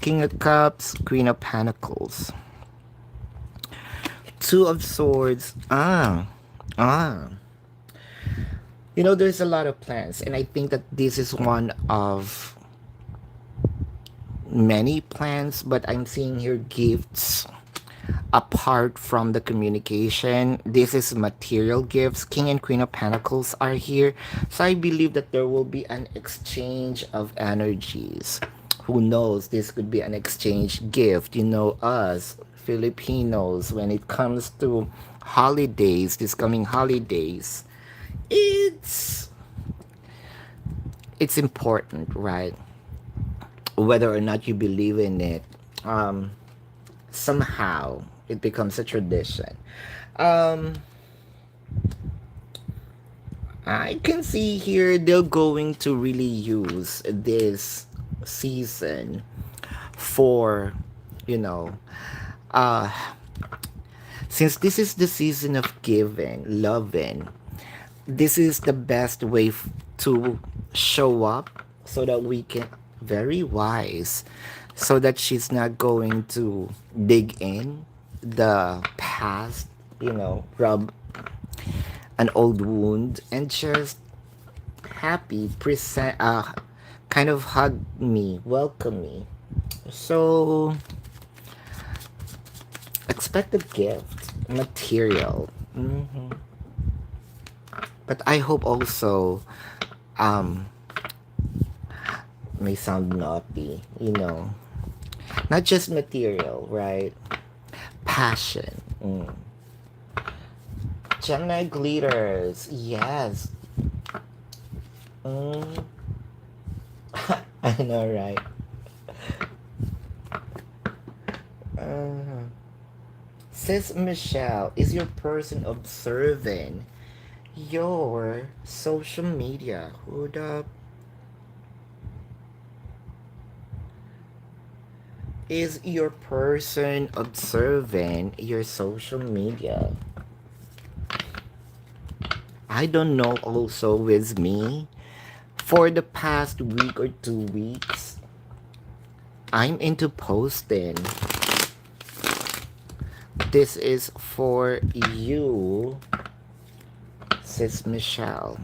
King of Cups, Queen of Pentacles, Two of Swords. Ah. You know, there's a lot of plans, and I think that this is one of many plans, but I'm seeing here gifts apart from the communication. This is material gifts. King and Queen of Pentacles are here. So I believe that there will be an exchange of energies. Who knows? This could be an exchange gift. You know, us Filipinos, when it comes to holidays, this coming holidays, it's it's important, right? Whether or not you believe in it, somehow it becomes a tradition. Um, I can see here they're going to really use this season for, you know, uh, since this is the season of giving, loving, this is the best way to show up so that we can, very wise, so that she's not going to dig in the past, rub an old wound and just happy present, kind of hug me, welcome me. So expect a gift, material. But I hope also, um may sound naughty, not just material, right? Passion. Gemini glitters, yes. mm. I know, right? uh, Sis Michelle, is your person observing your social media? Hold up. Is your person observing your social media? I don't know, also with me. For the past week or 2 weeks, I'm into posting. This is for you, Sis Michelle.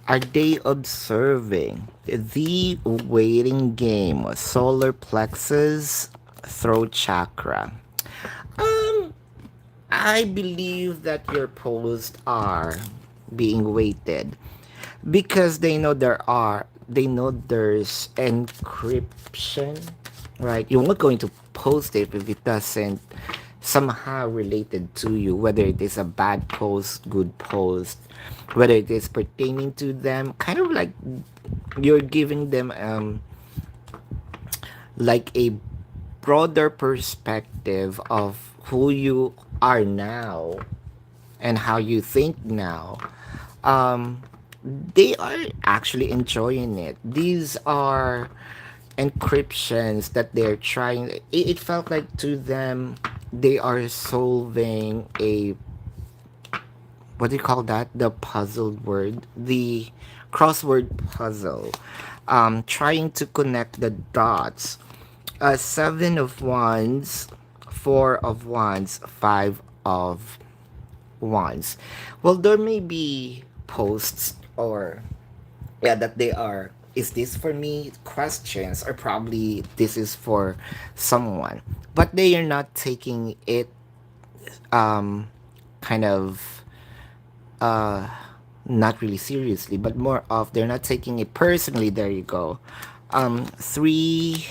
Are they observing the waiting game, solar plexus, throat chakra? I believe that your posts are being weighted because they know there's encryption right? You're not going to post it if it doesn't somehow related to you, whether it is a bad post, good post, whether it is pertaining to them, kind of like you're giving them like a broader perspective of who you are now and how you think now. um, they are actually enjoying it. These are encryptions that they're trying. It felt like to them they are solving a, what do you call that? The puzzle word, the crossword puzzle. Trying to connect the dots. Seven of wands, four of wands, five of wands. Well, there may be posts or yeah that they are, is this for me questions, or probably this is for someone, but they are not taking it um kind of uh not really seriously, but more of they're not taking it personally. There you go. Three,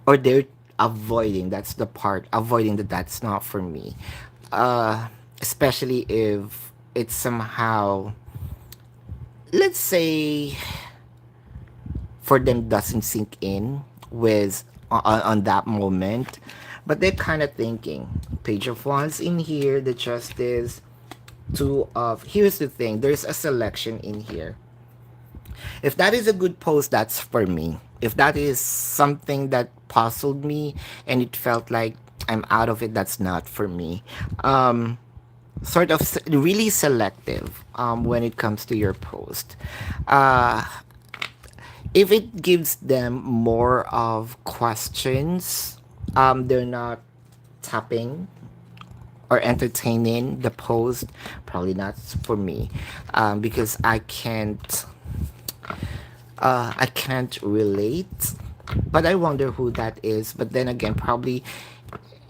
or they're avoiding, that's the part, avoiding that that's not for me. Especially if it's somehow, let's say, for them doesn't sink in with on that moment, but they're kind of thinking. Page of wands in here, the justice, two of, here's the thing, there's a selection in here. If that is a good post, that's for me. If that is something that puzzled me and it felt like I'm out of it, that's not for me. Sort of really selective when it comes to your post. Uh, if it gives them more of questions, they're not tapping or entertaining the post, probably not for me, because I can't relate. But I wonder who that is. But then again, probably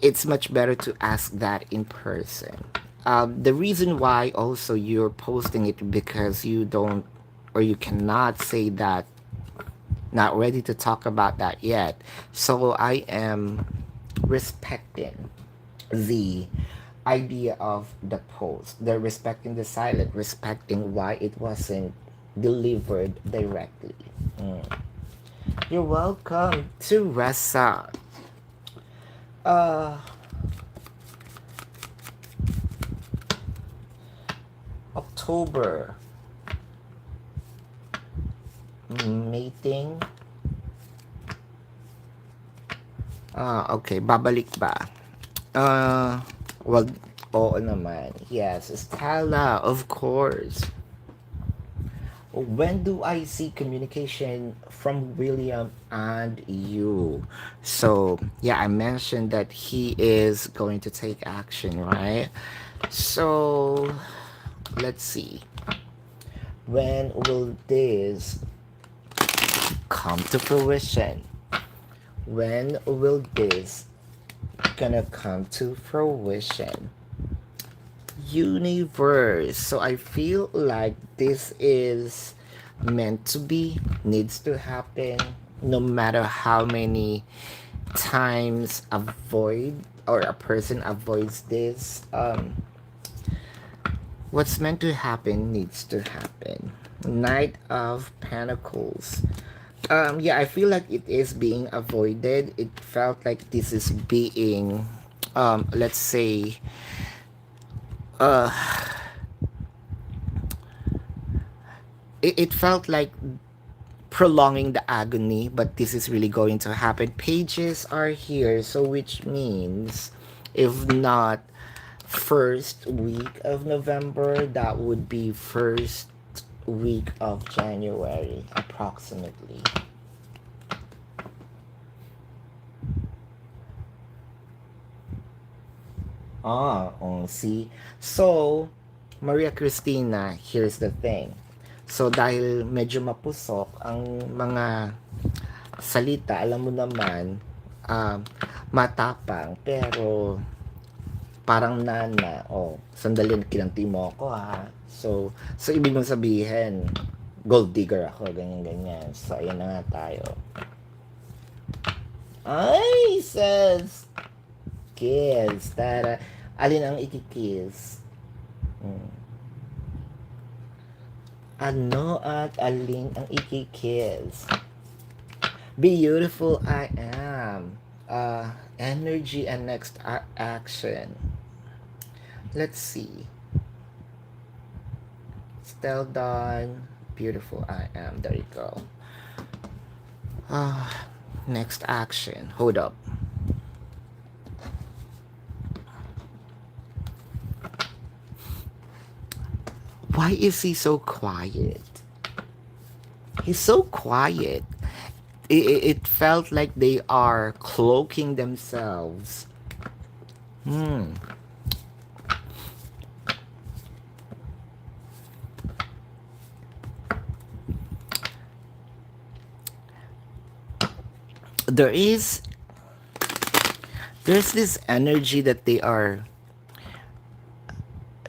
it's much better to ask that in person. The reason why also you're posting it because you don't, or you cannot say that, not ready to talk about that yet. So I am respecting the idea of the post. They're respecting the silent, respecting why it wasn't delivered directly. Mm. You're welcome to Ressa. Uh, October. Mating. Okay. Babalik ba? Uh, well, oo naman. Yes, Stella, of course. When do I see communication from William and you? So, yeah, I mentioned that he is going to take action, right? So, let's see. When will this come to fruition? When will this gonna come to fruition? Universe. So I feel like this is meant to be, needs to happen, no matter how many times avoid or a person avoids this. What's meant to happen needs to happen. Knight of Pentacles. Yeah, I feel like it is being avoided. It felt like this is being, let's say, uh, it felt like prolonging the agony, but this is really going to happen. Pages are here, so which means if not first week of November, that would be first week of January, approximately. Oh, see? So, Maria Cristina, here's the thing. So, dahil medyo mapusok ang mga salita, alam mo naman, um, matapang, pero parang nana, oh, sandali, kinanti mo ako ha. So ibig mong sabihin, gold digger ako, ganyan-ganyan. So, ayan na nga tayo. Ay, says kiss. Tara. Alin ang ikikiss? Hmm. Ano at alin ang ikikiss? Beautiful I am. Energy and next action. Let's see. Still done. Beautiful I am. There you go. Next action. Hold up. Why is he so quiet? He's so quiet. It felt like they are cloaking themselves. Hmm. There is there's this energy that they are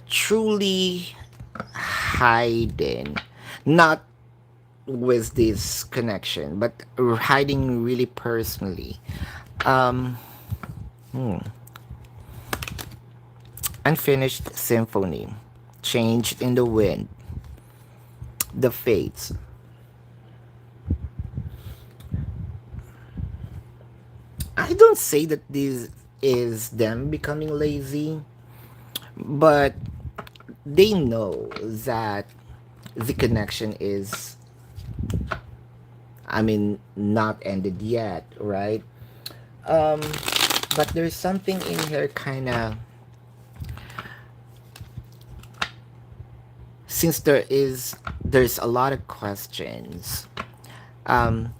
truly hiding, not with this connection, but hiding really personally. Um, hmm. Unfinished symphony, changed in the wind, the fates. I don't say that this is them becoming lazy, but they know that the connection is, I mean, not ended yet, right? Um, but there's something in here kind of, since there's a lot of questions. Um,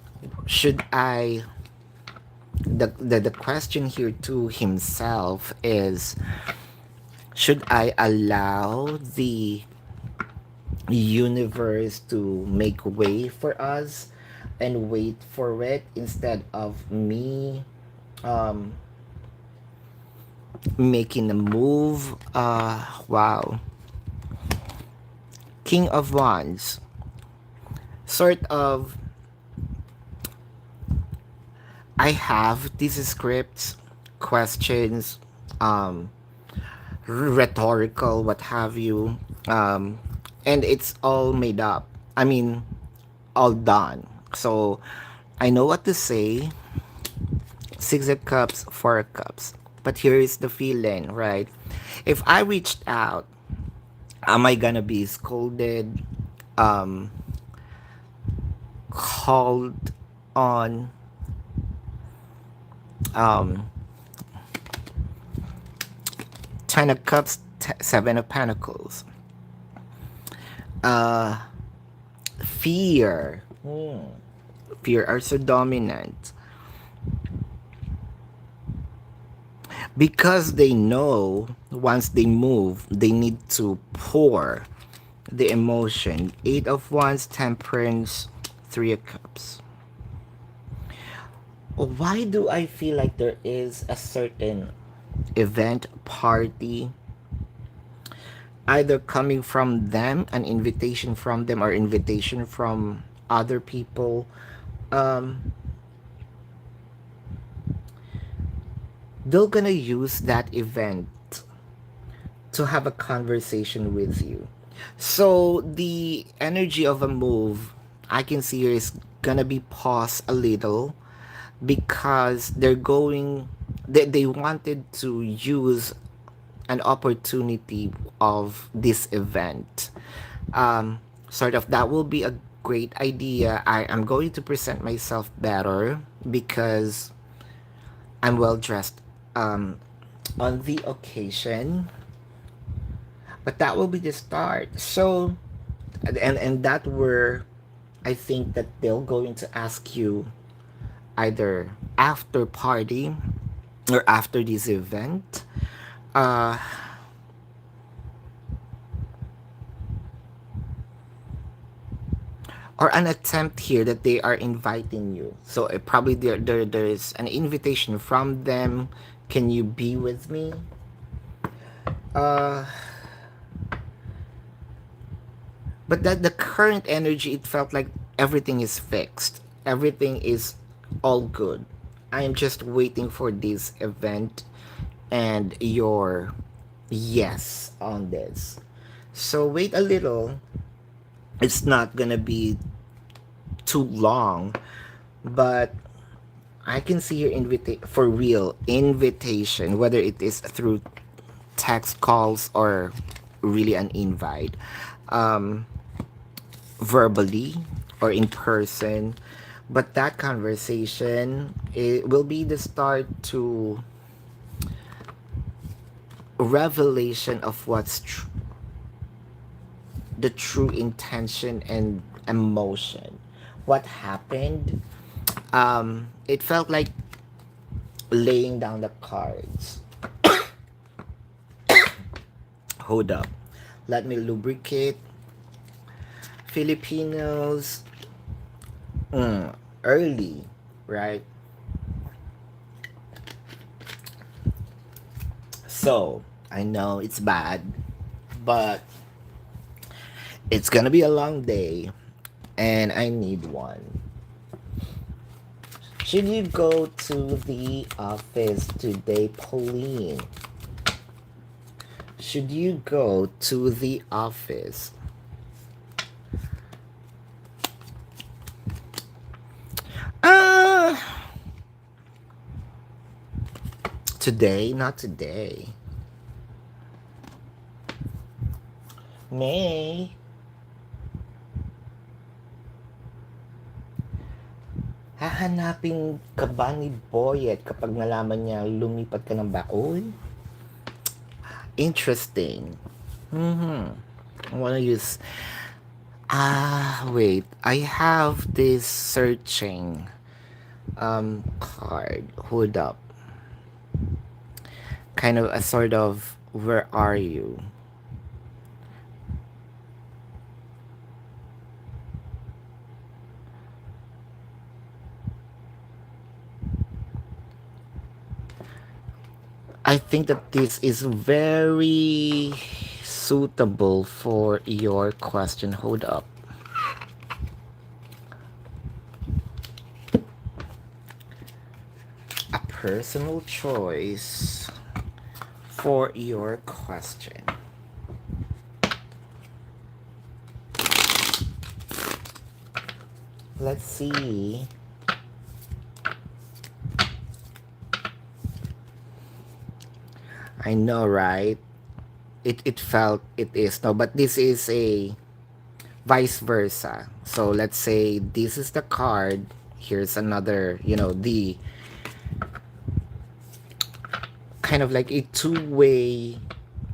should I the question here to himself is, should I allow the universe to make way for us and wait for it instead of me um making a move? Wow. King of Wands, sort of. I have these scripts, questions, um rhetorical, what have you, and it's all made up. I mean, all done. So I know what to say. Six of Cups, Four of Cups. But here is the feeling, right? If I reached out, am I gonna be scolded, um, called on, um, Ten of Cups, Seven of Pentacles, uh, fear. Fear are so dominant because they know once they move, they need to pour the emotion. Eight of Wands, Temperance, Three of Cups. Why do I feel like there is a certain event, party, either coming from them, an invitation from them, or invitation from other people? Um, they're gonna use that event to have a conversation with you. So the energy of a move I can see here is gonna be paused a little because they wanted to use an opportunity of this event. Sort of that will be a great idea. I am going to present myself better because I'm well dressed on the occasion. But that will be the start. So and that were, I think that they're going to ask you either after party or after this event, uh or an attempt here that they are inviting you. So probably there's an invitation from them. Can you be with me? uh but that the current energy, it felt like everything is fixed, everything is all good. I'm just waiting for this event and your yes on this. So wait a little. It's not gonna be too long, but I can see your for real invitation, whether it is through text calls or really an invite, um, verbally or in person. But that conversation, it will be the start to revelation of the true intention and emotion. What happened? It felt like laying down the cards. Hold up. Let me lubricate. Filipinos, early, right? So, I know it's bad, but it's gonna be a long day, and I need one. Should you go to the office today, Pauline? Should you go to the office? Uh, Today, not today. May. Hahanapin ka ba ni Boyet kapag nalaman niya lumipat ka ng baon? Interesting. I wanna use... wait. I have this searching card. Hold up. Kind of a sort of, where are you? I think that this is very suitable for your question. Hold up. A personal choice for your question. Let's see. I know, right? It felt it is. No, but this is a vice versa. So let's say this is the card. Here's another, the kind of like a two-way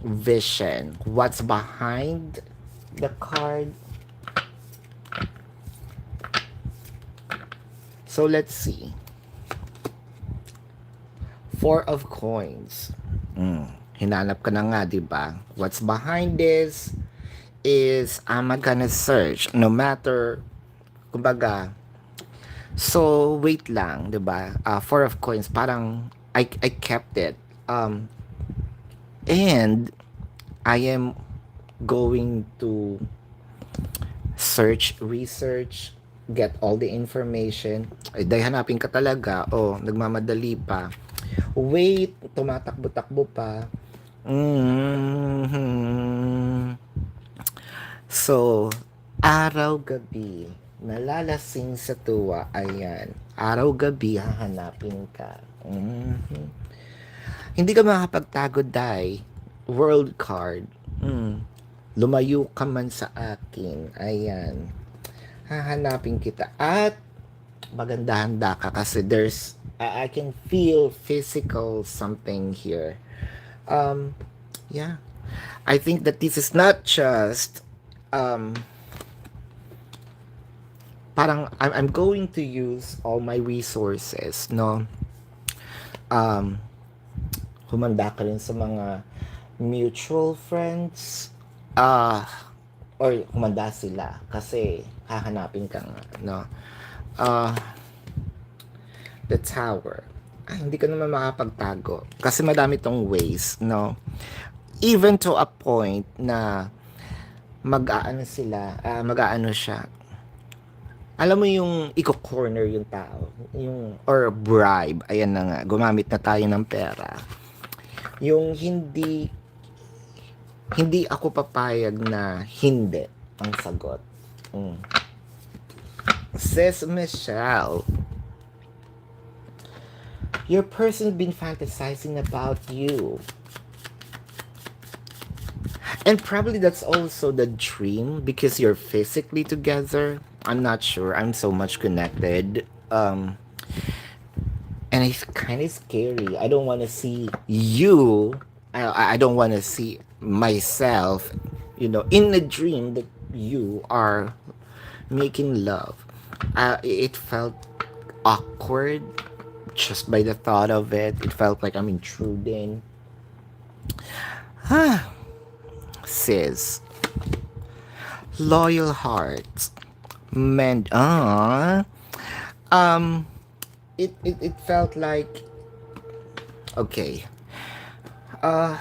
vision. What's behind the card? So let's see. Four of Coins. Hinanap ka na nga, di ba? What's behind this is I'm gonna search no matter, kumbaga. So wait lang, di ba? Four of Coins, parang I kept it. And I am going to research, get all the information. Ay, dahil hanapin ka talaga. Oh, nagmamadali pa. Wait, tumatakbo-takbo pa. So, araw-gabi, nalalasing sa tuwa, ayan. Araw-gabi, hahanapin ka. Hindi ka makapagtago, Day. World card. Lumayo ka man sa akin. Ayan. Hahanapin kita. At maganda-handa ka kasi I can feel physical something here. Yeah. I think that this is not just parang I'm going to use all my resources, no? Humanda ka rin sa mga mutual friends, or humanda sila kasi hahanapin ka nga, no? The Tower. Hindi ka naman makapagtago kasi madami tong ways, no? Even to a point na mag-aano siya, Alam mo yung iko-corner yung tao, yung or bribe, ayan na nga, gumamit na tayo ng pera. Yung hindi ako papayag na hindi ang sagot. Mm. Says Michelle, your person been fantasizing about you. And probably that's also the dream because you're physically together. I'm not sure. I'm so much connected. And it's kind of scary. I don't want to see you. I don't want to see myself, in a dream that you are making love. It felt awkward just by the thought of it. It felt like I'm intruding. Sis, loyal hearts, meant. Um, it felt like okay. Uh,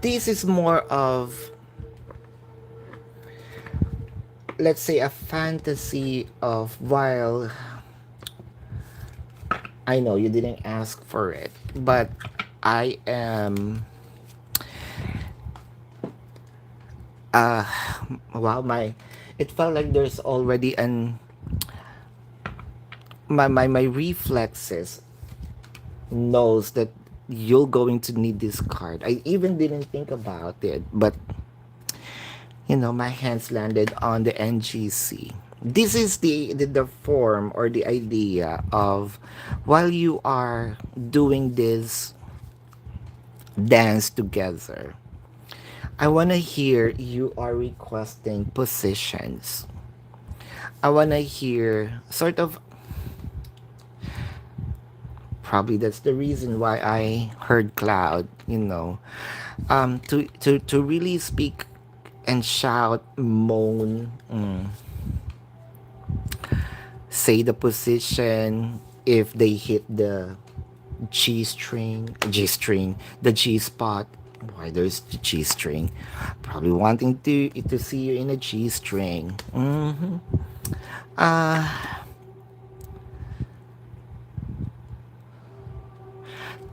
this is more of, let's say, a fantasy of, while I know you didn't ask for it, but I am uh wow, my it felt like there's already an my reflexes knows that you're going to need this card. I even didn't think about it, but my hands landed on the NGC. This is the form or the idea of, while you are doing this dance together, I want to hear you are requesting positions. I want to hear sort of, probably that's the reason why I heard cloud, to really speak and shout, moan, say the position if they hit the G string, the G spot. Why there's the G string? Probably wanting to see you in a G string.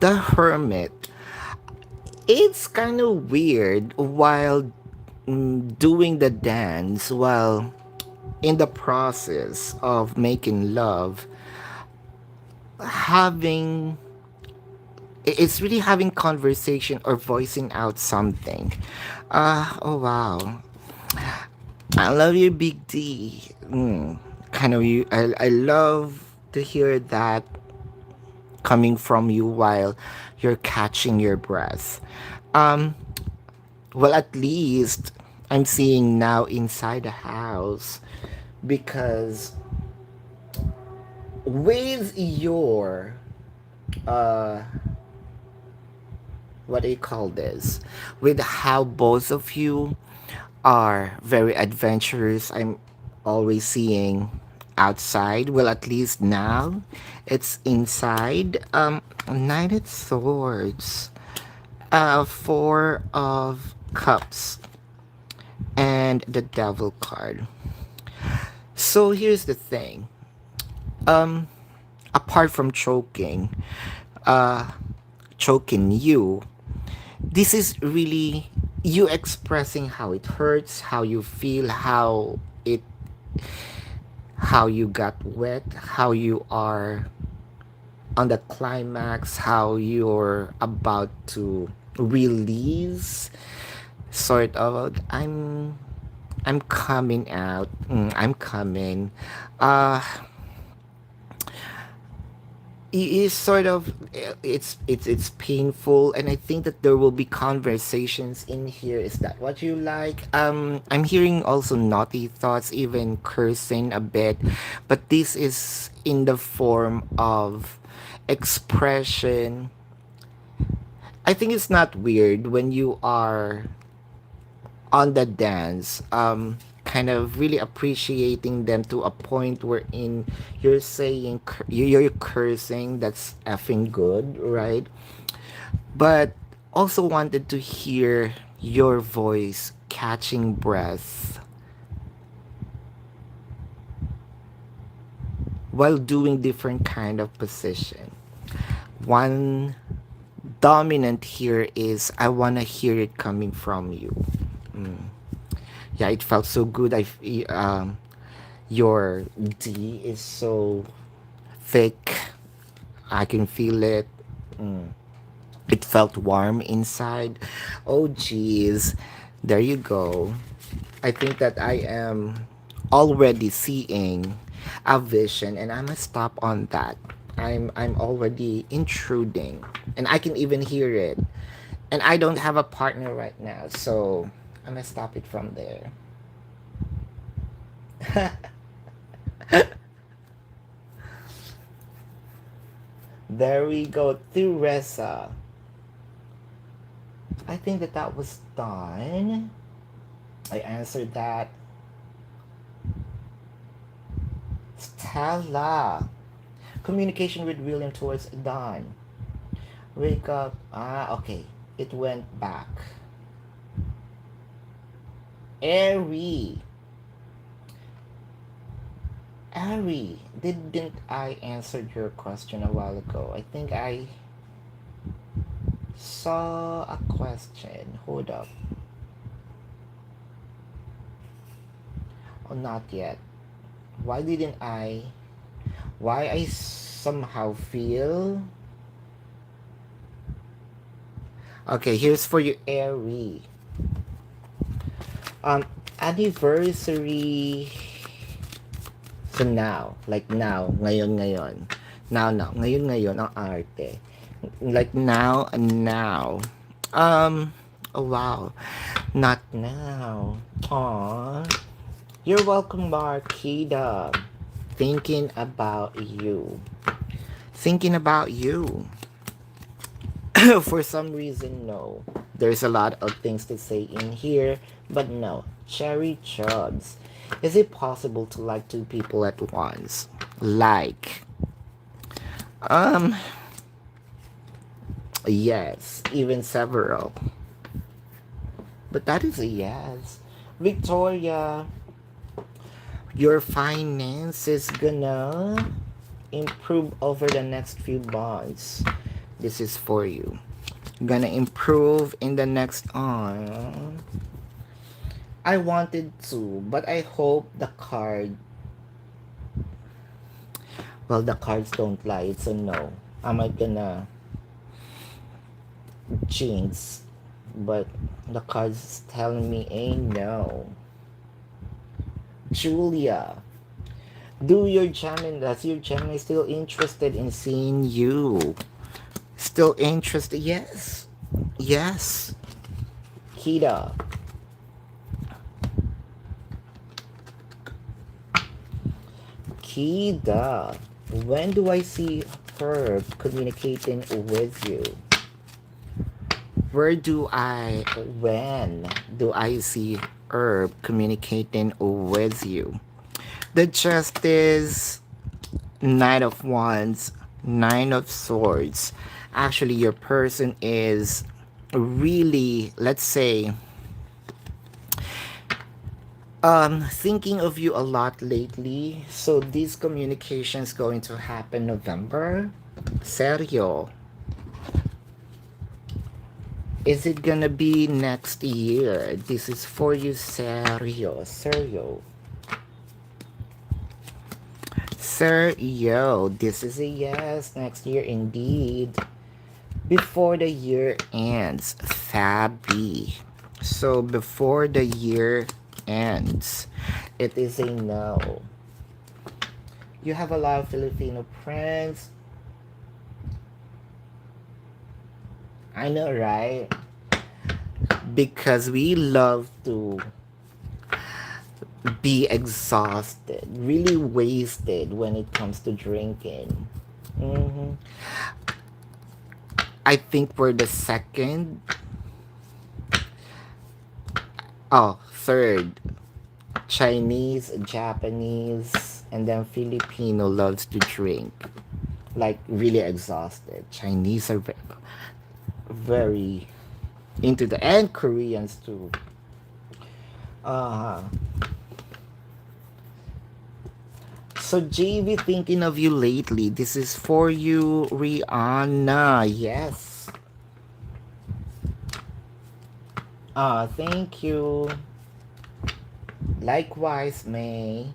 The Hermit. It's kind of weird while doing the dance, while in the process of making love, having it's really having conversation or voicing out something. Oh wow, I love you, Big D. Kind of you. I love to hear that coming from you while you're catching your breath. Um, well, at least I'm seeing now inside the house, because with your uh what do you call this, with how both of you are very adventurous, I'm always seeing outside. Well, at least now it's inside. Knight of Swords, Four of Cups, and the Devil card. So here's the thing. Apart from uh choking you, this is really you expressing how it hurts, how you feel, how you got wet, how you are on the climax, how you're about to release, sort of. I'm coming out. I'm coming. Uh is sort of, it's painful, and I think that there will be conversations in here. Is that what you like? I'm hearing also naughty thoughts, even cursing a bit, but this is in the form of expression. I think it's not weird when you are on the dance, kind of really appreciating them to a point wherein you're saying you're cursing. That's effing good, right? But also wanted to hear your voice catching breath while doing different kind of position. One dominant here is I want to hear it coming from you. Mm. Yeah, it felt so good. Your D is so thick. I can feel it. Mm. It felt warm inside. Oh, geez. There you go. I think that I am already seeing a vision, and I'm gonna stop on that. I'm already intruding, and I can even hear it. And I don't have a partner right now, so I'm gonna stop it from there. There we go, Teresa. I think that that was done. I answered that. Stella. Communication with William towards Don. Wake up. Ah, okay. It went back. Airy. Ari, didn't I answer your question a while ago? I think I saw a question. Hold up. Oh, not yet. Why didn't I? Why I somehow feel? Okay, here's for you, Ari. Um, Anniversary. So now, like now, ngayon. Now, ngayon, ang arte. Like now and now. Oh wow. Not now. Aw. You're welcome, Marquita. Thinking about you. Thinking about you. For some reason, no. There's a lot of things to say in here, but no. Cherry Chubs. Is it possible to like two people at once? Like, um, yes, even several. But that is a yes. Victoria, your finance is gonna improve over the next few months. This is for you. Gonna improve in the next on. I wanted to, but I hope the card. Well, the cards don't lie. It's a no. Am I gonna jinx? But the cards telling me a no. Julia, does your Gemini still interested in seeing you? Still interested? Yes. Yes. Kita, Kida, when do I see her communicating with you? When do I see Herb communicating with you? The Justice, Knight of Wands, Nine of Swords. Actually, your person is really, let's say, thinking of you a lot lately. So this communication is going to happen November. Serio. Is it gonna be next year? This is for you, serio. Serio. Serio. This is a yes. Next year indeed. Before the year ends. Fabi. So before the year ends, it is a no. You have a lot of Filipino friends. I know, right? Because we love to be exhausted, really wasted when it comes to drinking. hmm I think we're the second. Oh, third. Chinese, Japanese, and then Filipino loves to drink. Like, really exhausted. Chinese are very into the, and Koreans too. Uh-huh. So JV thinking of you lately. This is for you, Rihanna. Yes. Thank you. Likewise, May.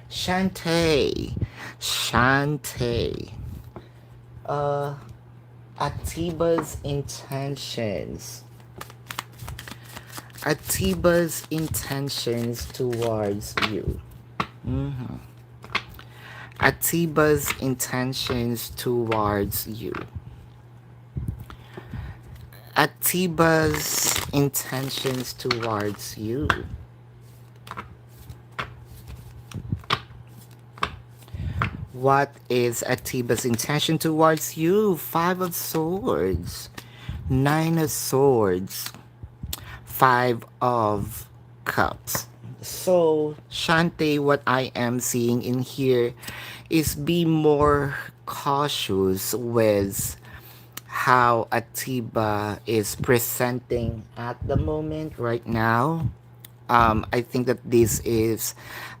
Shantae. Shantae. Uh, Atiba's intentions. Atiba's intentions towards you. Mhm. Atiba's intentions towards you. Atiba's intentions towards you. What is Atiba's intention towards you? Five of Swords, Nine of Swords, Five of Cups. So, Shante, what I am seeing in here is be more cautious with how Atiba is presenting at the moment right now. I think that this is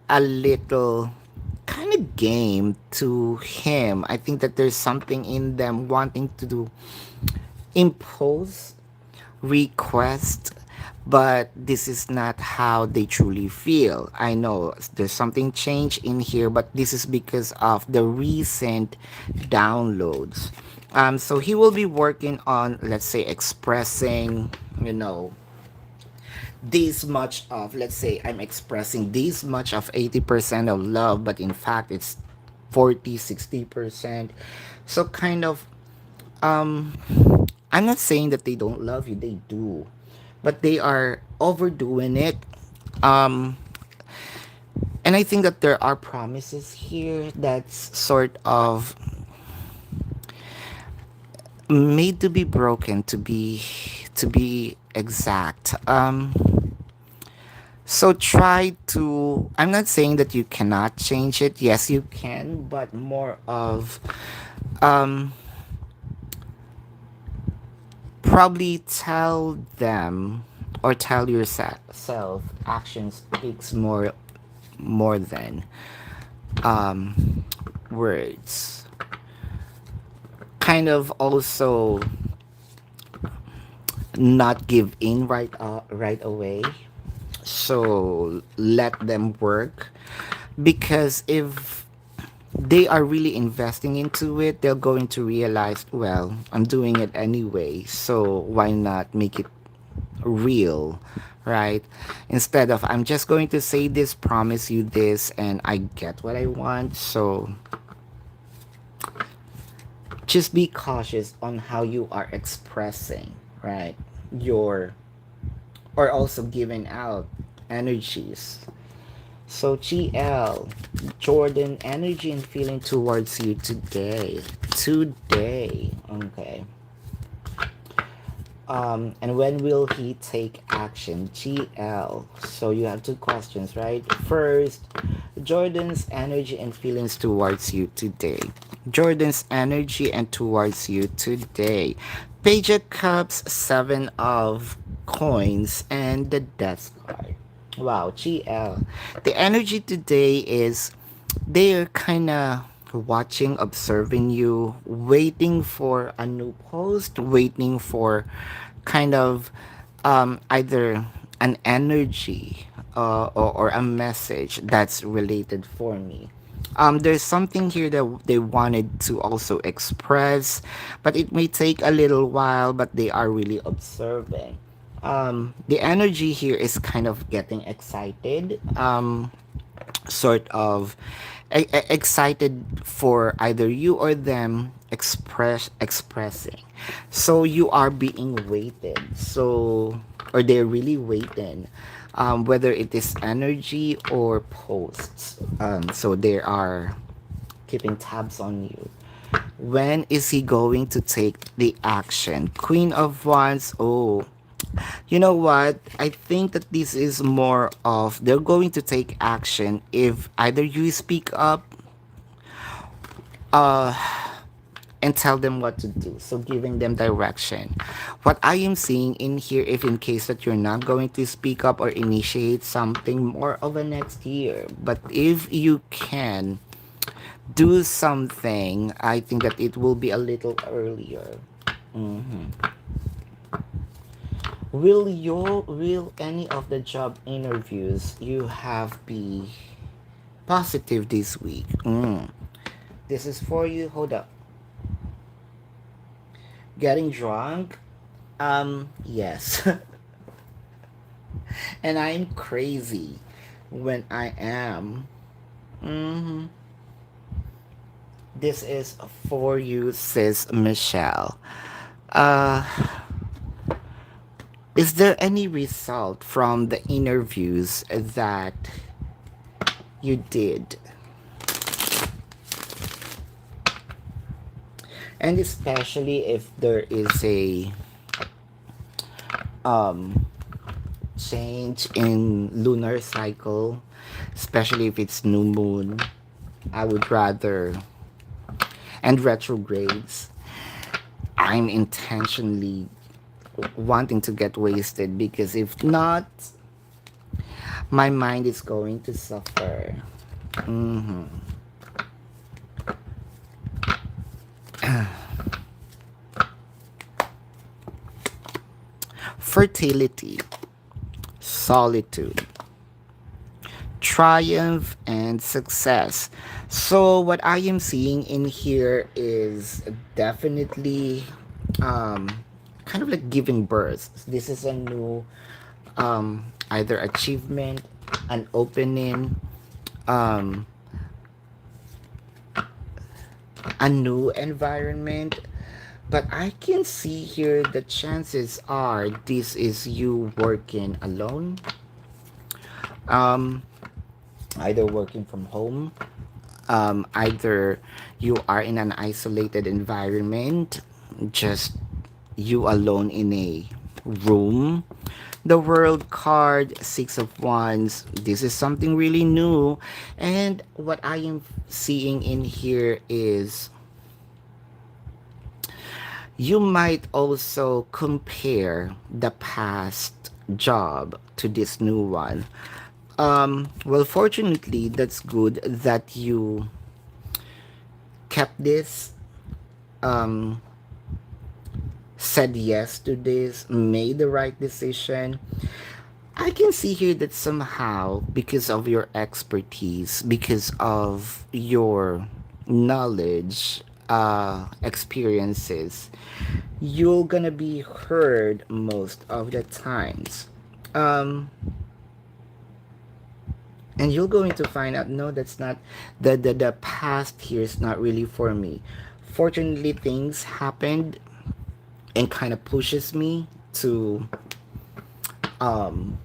a little kind of game to him. I think that there's something in them wanting to impose request, but this is not how they truly feel. I know there's something changed in here, but this is because of the recent downloads. So he will be working on, let's say, expressing, you know, this much of, let's say I'm expressing this much of 80% of love, but in fact it's 40, 60%. So kind of, um I'm not saying that they don't love you, they do, but they are overdoing it. um and I think that there are promises here that's sort of made to be broken, to be exact. So try to, I'm not saying that you cannot change it. Yes, you can, but more of, um, probably tell them or tell yourself action speaks more than words. Kind of also not give in right away. So let them work, because if they are really investing into it, they're going to realize, well, I'm doing it anyway, so why not make it real, right? Instead of, I'm just going to say this, promise you this, and I get what I want. So just be cautious on how you are expressing, right? Your, or also giving out energies. So GL, Jordan, energy and feeling towards you today. Today. Okay. And when will he take action? GL. So you have two questions, right? First, Jordan's energy and feelings towards you today. Jordan's energy and towards you today. Page of Cups, Seven of Coins, and the Death card. Wow, GL. The energy today is they're kind of watching, observing you, waiting for a new post, waiting for kind of either an energy or a message that's related for me. There's something here that they wanted to also express, but it may take a little while, but they are really observing. The energy here is kind of getting excited, sort of excited for either you or them expressing. So you are being waited. So, or they're really waiting, whether it is energy or posts. So they are keeping tabs on you. When is he going to take the action? Queen of Wands. Oh, you know what? I think that this is more of they're going to take action if either you speak up, uh, and tell them what to do. So giving them direction. What I am seeing in here, if in case that you're not going to speak up or initiate something more of a next year, but if you can do something, I think that it will be a little earlier. Mhm. Will any of the job interviews you have be positive this week? This is for you. Hold up. Getting drunk? Yes. And I'm crazy when I am. hmm This is for you, sis Michelle. Uh, is there any result from the interviews that you did? And especially if there is a um change in lunar cycle, especially if it's new moon, I would rather, and retrogrades, I'm intentionally wanting to get wasted because if not, my mind is going to suffer. hmm Fertility, solitude, triumph, and success. So, what I am seeing in here is definitely um, kind of like giving birth. This is a new either achievement, an opening, um, a new environment. But I can see here the chances are this is you working alone, um, either working from home, either you are in an isolated environment, just you alone in a room. The world card, Six of Wands. This is something really new. And what I am seeing in here is you might also compare the past job to this new one. Well, fortunately, that's good that you kept this, um, said yes to this, made the right decision. I can see here that somehow, because of your expertise, because of your knowledge, experiences, you're gonna be heard most of the times. Um, and you're going to find out, no, that's not, the past here is not really for me. Fortunately, things happened and kind of pushes me to um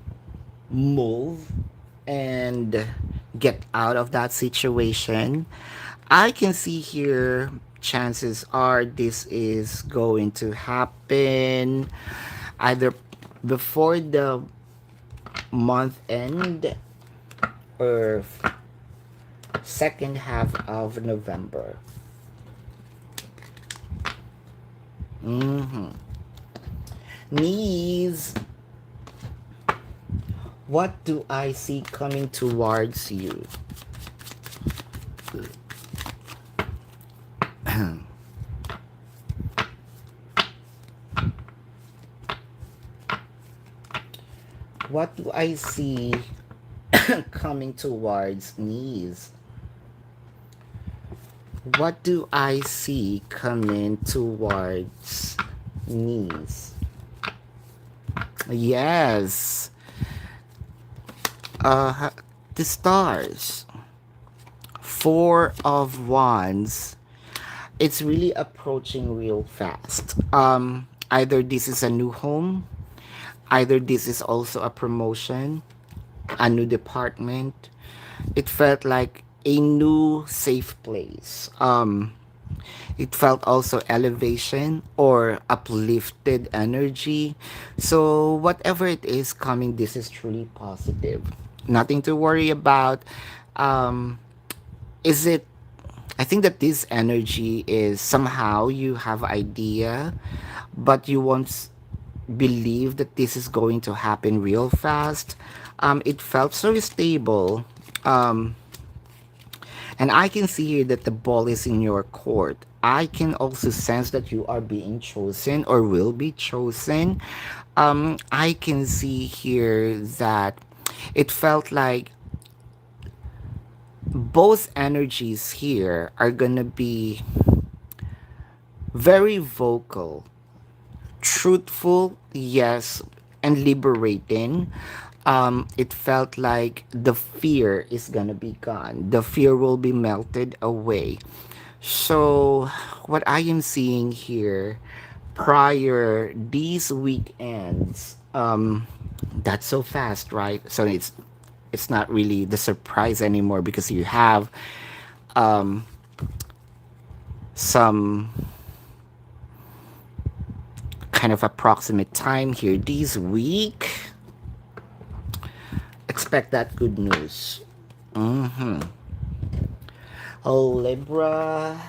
move and get out of that situation. I can see here chances are this is going to happen either before the month end or second half of November. hmm Knees, what do I see coming towards you? What do I see coming towards knees? What do I see coming towards knees? Yes. The stars. Four of Wands. It's really approaching real fast. Either this is a new home, either this is also a promotion, a new department. It felt like a new safe place. It felt also elevation or uplifted energy. So whatever it is coming, this is truly positive. Nothing to worry about. Um, is it I think that this energy is somehow you have idea, but you won't believe that this is going to happen real fast. It felt so stable. Um, and I can see here that the ball is in your court. I can also sense that you are being chosen or will be chosen. I can see here that it felt like both energies here are gonna be very vocal, truthful, yes, and liberating. It felt like the fear is gonna be gone. The fear will be melted away. So, what I am seeing here prior these weekends, that's so fast, right? So it's not really the surprise anymore because you have um, some kind of approximate time here. This week, expect that good news. Mm-hmm. Oh, Libra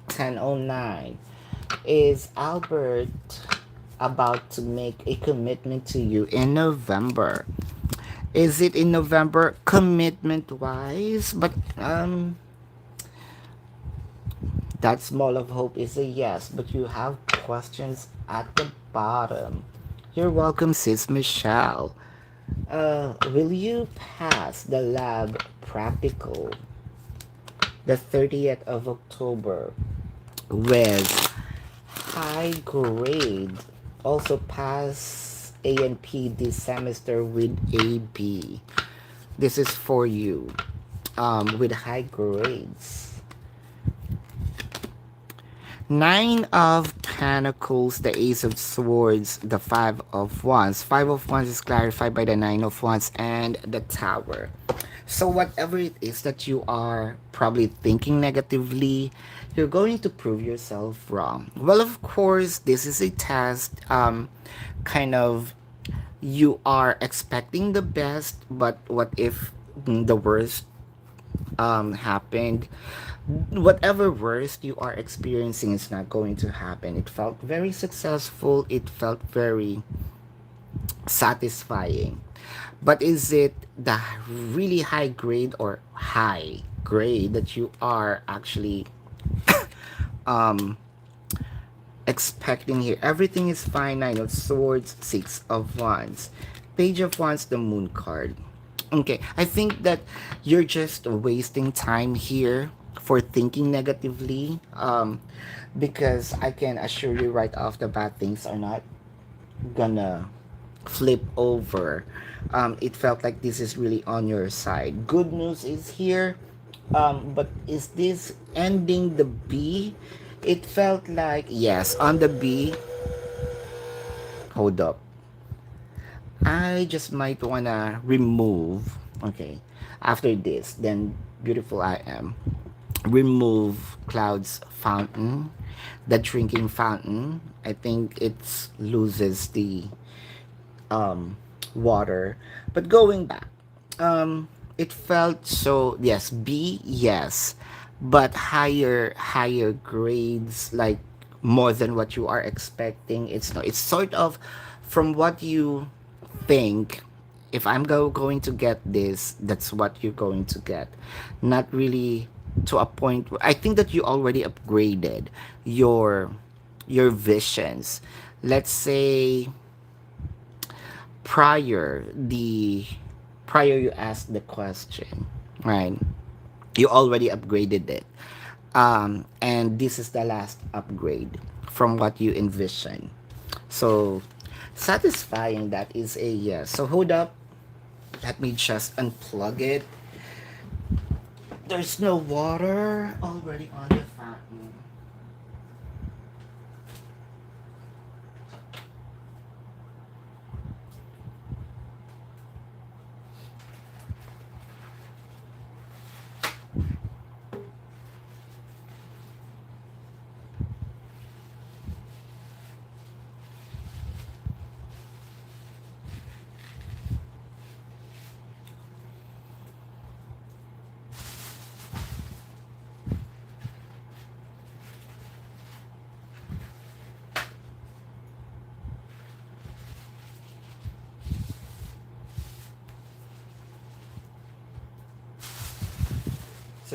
1009. Is Albert about to make a commitment to you in November? Is it in November commitment wise? But that small of hope is a yes, but you have questions at the bottom. You're welcome, Sis Michelle. Will you pass the lab practical the 30th of October with high grade? Also pass A and P this semester with AB. This is for you. With high grades. Nine of Pentacles, the Ace of Swords, the Five of Wands. Five of Wands is clarified by the Nine of Wands and the Tower. So whatever it is that you are probably thinking negatively, you're going to prove yourself wrong. Well, of course, this is a test. Kind of you are expecting the best, but what if the worst happened? Whatever worst you are experiencing is not going to happen. It felt very successful. It felt very satisfying. But is it the really high grade or high grade that you are actually um expecting here? Everything is fine. Nine of Swords, Six of Wands, Page of Wands, the Moon card. Okay, I think that you're just wasting time here for thinking negatively. Because I can assure you right off the bat, things are not gonna flip over. It felt like this is really on your side. Good news is here. But is this ending the B? It felt like, yes, on the B. Hold up. I just might wanna remove. Okay. After this, then beautiful I am. Remove Cloud's fountain, the drinking fountain. I think it loses the um, water. But going back, it felt so, yes, B, yes, but higher grades, like more than what you are expecting. It's no, it's sort of from what you think. If I'm going to get this, that's what you're going to get. Not really to a point I think that you already upgraded your visions. Let's say prior you asked the question, right? You already upgraded it. And this is the last upgrade from what you envision. So satisfying, that is a yes. So hold up, let me just unplug it. There's no water already on the fountain.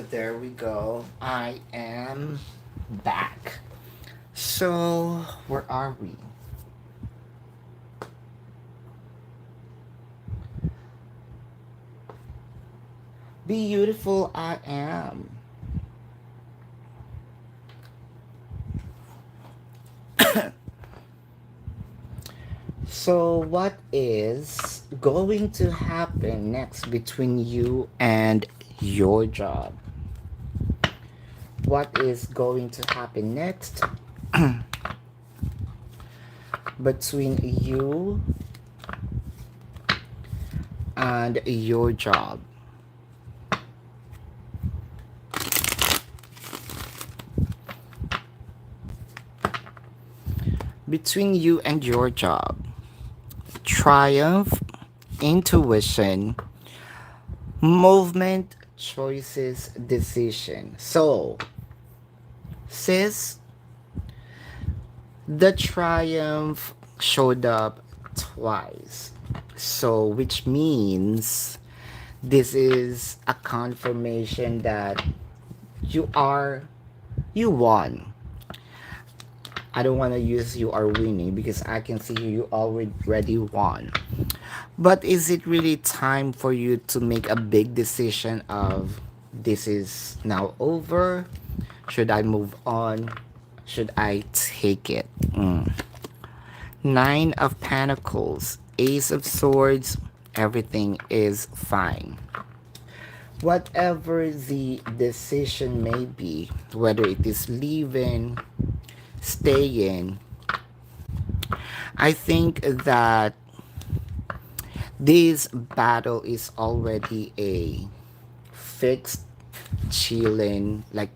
So there we go. I am back. So, where are we? Beautiful I am. So, what is going to happen next between you and your job? What is going to happen next between you and your job? Between you and your job. Triumph, intuition, movement, choices, decision. So, sis, the triumph showed up twice. So, which means this is a confirmation that you are, you won. I don't want to use you are winning because I can see you already won. But is it really time for you to make a big decision of this is now over? Should I move on? Should I take it? Nine of Pentacles, Ace of Swords, everything is fine. Whatever the decision may be, whether it is leaving, staying, I think that this battle is already a fixed, chilling, like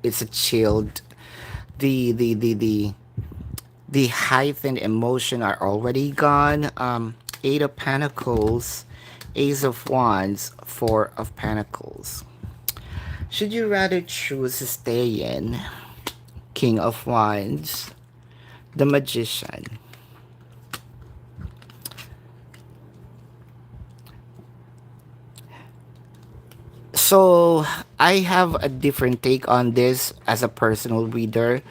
it's a chilled. The heightened emotion are already gone. Eight of Pentacles, Ace of Wands, Four of Pentacles. Should you rather choose to stay in? King of Wands, the Magician. So I have a different take on this as a personal reader,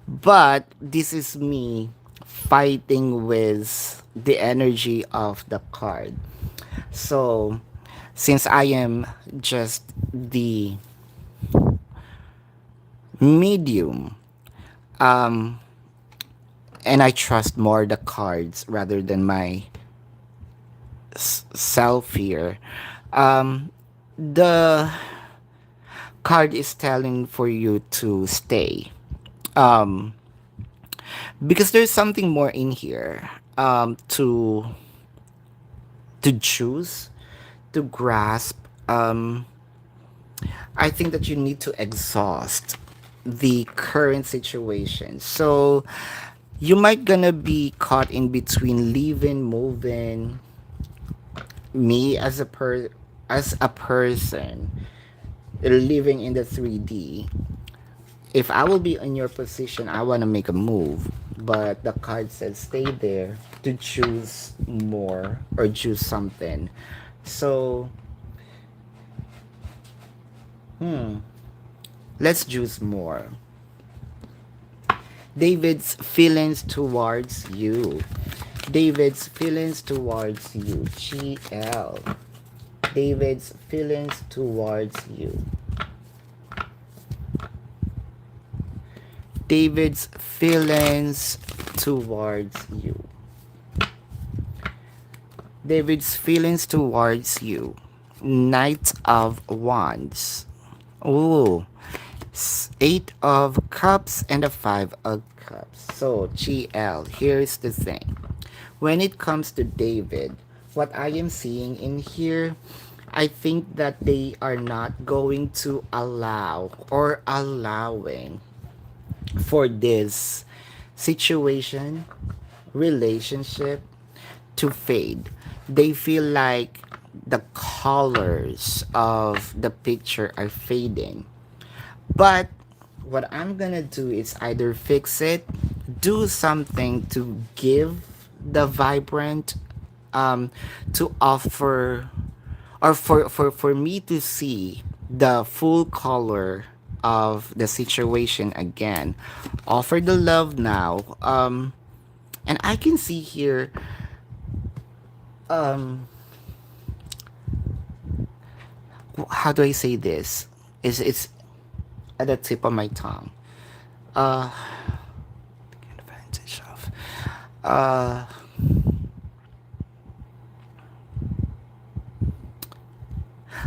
but this is me fighting with the energy of the card. So since I am just the medium, um, and I trust more the cards rather than my self here. The card is telling for you to stay. Um, because there's something more in here to choose, to grasp. I think that you need to exhaust the current situation. So you might gonna be caught in between leaving, moving. Me as as a person living in the 3D, if I will be in your position, I want to make a move, but the card says stay there to choose more or choose something. So, let's choose more. David's feelings towards you. David's feelings towards you. GL. David's feelings towards you. David's feelings towards you. David's feelings towards you. Knight of Wands. Ooh. Eight of Cups and a Five of Cups. So, GL, here's the thing. When it comes to David, what I am seeing in here, I think that they are not going to allow or allowing for this situation, relationship to fade. They feel like the colors of the picture are fading. But what I'm gonna do is either fix it, do something to give the vibrant, to offer, or for me to see the full color of the situation again. Offer the love now. And I can see here, um, how do I say this? It's at the tip of my tongue. Uh, Take advantage of. Uh,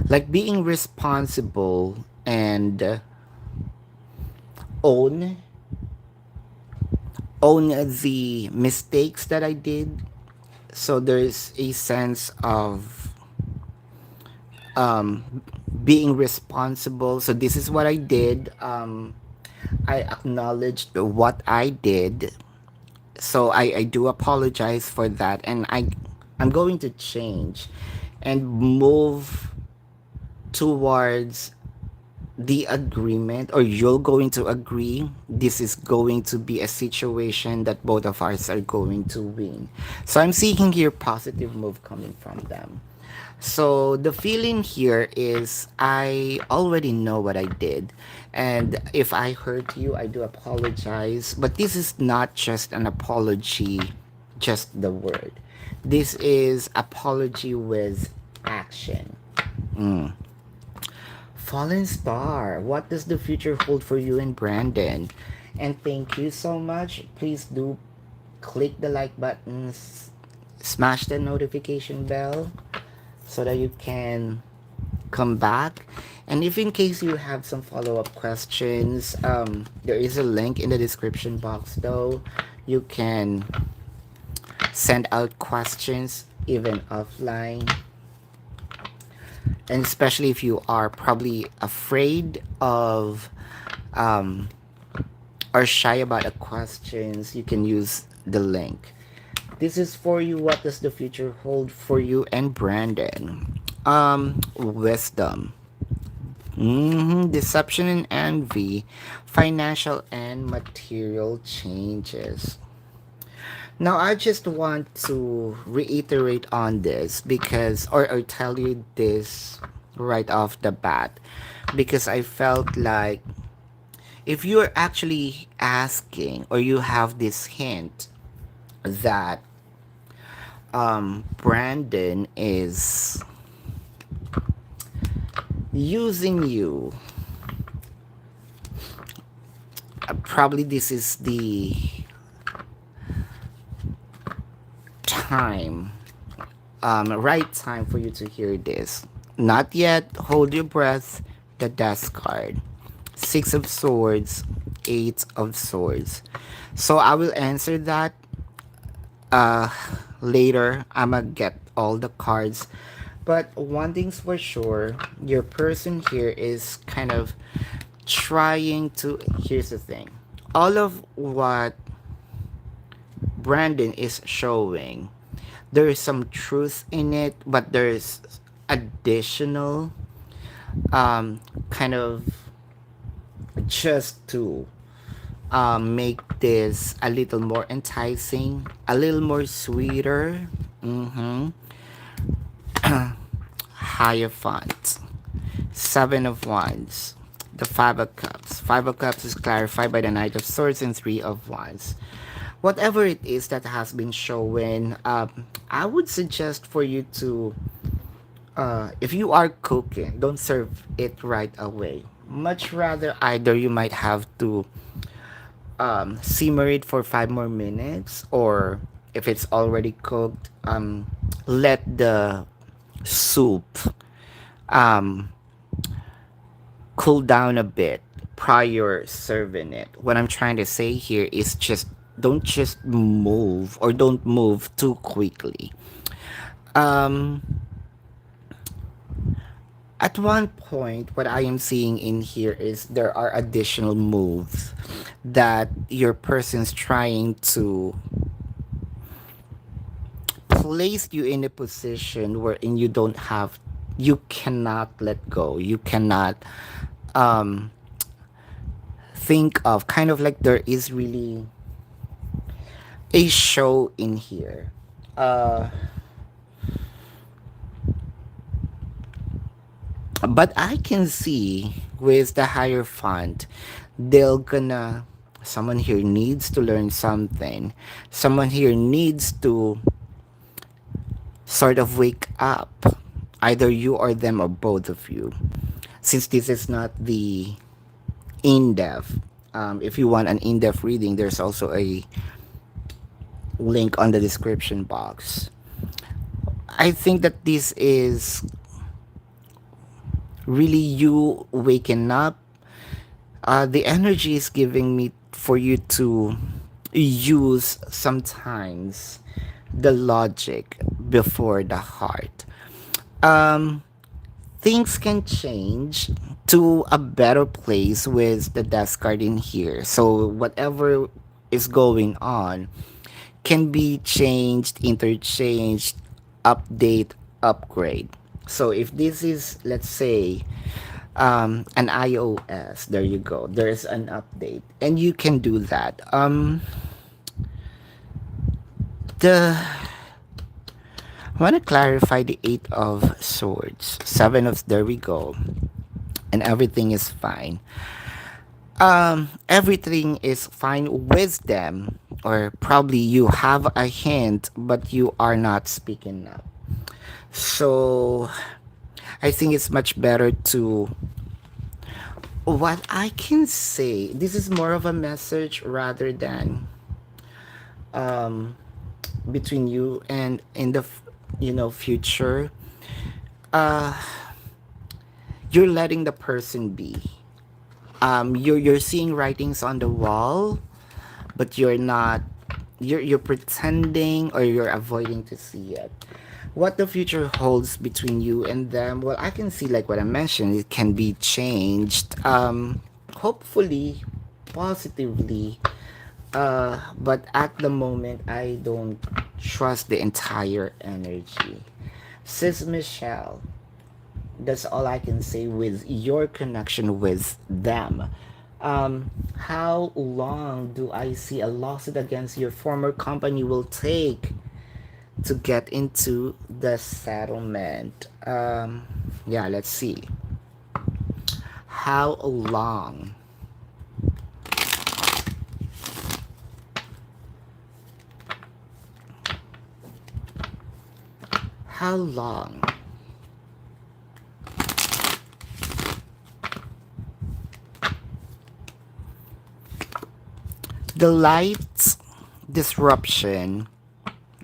like being responsible and own own the mistakes that I did. So there's a sense of um, being responsible. So this is what I did. I acknowledged what I did. So I do apologize for that, and I'm going to change and move towards the agreement, or you're going to agree this is going to be a situation that both of us are going to win. So I'm seeing here positive move coming from them. So the feeling here is I already know what I did, and if I hurt you, I do apologize, but this is not just an apology, just the word. This is apology with action. Mm. Fallen Star, what does the future hold for you and Brandon? And thank you so much. Please do click the like button, smash the notification bell so that you can come back. And if in case you have some follow-up questions, there is a link in the description box though. You can send out questions even offline, and especially if you are probably afraid of um, or shy about the questions, you can use the link. This is for you. What does the future hold for you and Brandon? Wisdom. Deception and envy, financial and material changes. Now, I just want to reiterate on this because, or tell you this right off the bat, because I felt like if you're actually asking or you have this hint that Brandon is using you, probably this is the time, right time for you to hear this. Not yet. Hold your breath. The Death card. Six of Swords. Eight of Swords. So I will answer that uh, later. I'ma get all the cards. But one thing's for sure, your person here is kind of trying to. Here's the thing. All of what Brandon is showing, there is some truth in it, but there's additional kind of just to make this a little more enticing, a little more sweeter. Mm-hmm. Hierophant, Seven of Wands, the Five of Cups. Five of Cups is clarified by the Knight of Swords and Three of Wands. Whatever it is that has been shown, I would suggest for you to, if you are cooking, don't serve it right away. Much rather, either you might have to simmer it for 5 more minutes, or if it's already cooked, let the soup um, cool down a bit prior serving it. What I'm trying to say here is just don't just move, or don't move too quickly. Um, at one point, what I am seeing in here is there are additional moves that your person's trying to place you in a position wherein you cannot let go. You cannot um, think of, kind of like there is really a show in here. Uh, But I can see with the higher font, they'll gonna someone here needs to learn something. Someone here needs to sort of wake up. Either you or them or both of you. Since this is not the in-depth, if you want an in-depth reading, there's also a link on the description box. I think that this is really you waking up. The energy is giving me for you to use sometimes the logic before the heart. Um, Things can change to a better place with the death card in here. So whatever is going on can be changed, interchanged, update, upgrade. So if this is, let's say, an iOS, there you go. There's an update, and you can do that. The I want to clarify the Eight of Swords, Seven of. There we go, and everything is fine. Everything is fine with them, or probably you have a hint, but you are not speaking up. So I think it's much better to what I can say. This is more of a message rather than um between you and in the future. uh you're letting the person be. You're seeing writings on the wall, but you're not. You're pretending, or you're avoiding to see it. What the future holds between you and them, well, I can see, like what I mentioned, it can be changed, hopefully positively. But at the moment, I don't trust the entire energy. Sis Michelle, that's all I can say with your connection with them. How long do I see a lawsuit against your former company will take to get into the settlement? Yeah, let's see. How long? How long? The light disruption.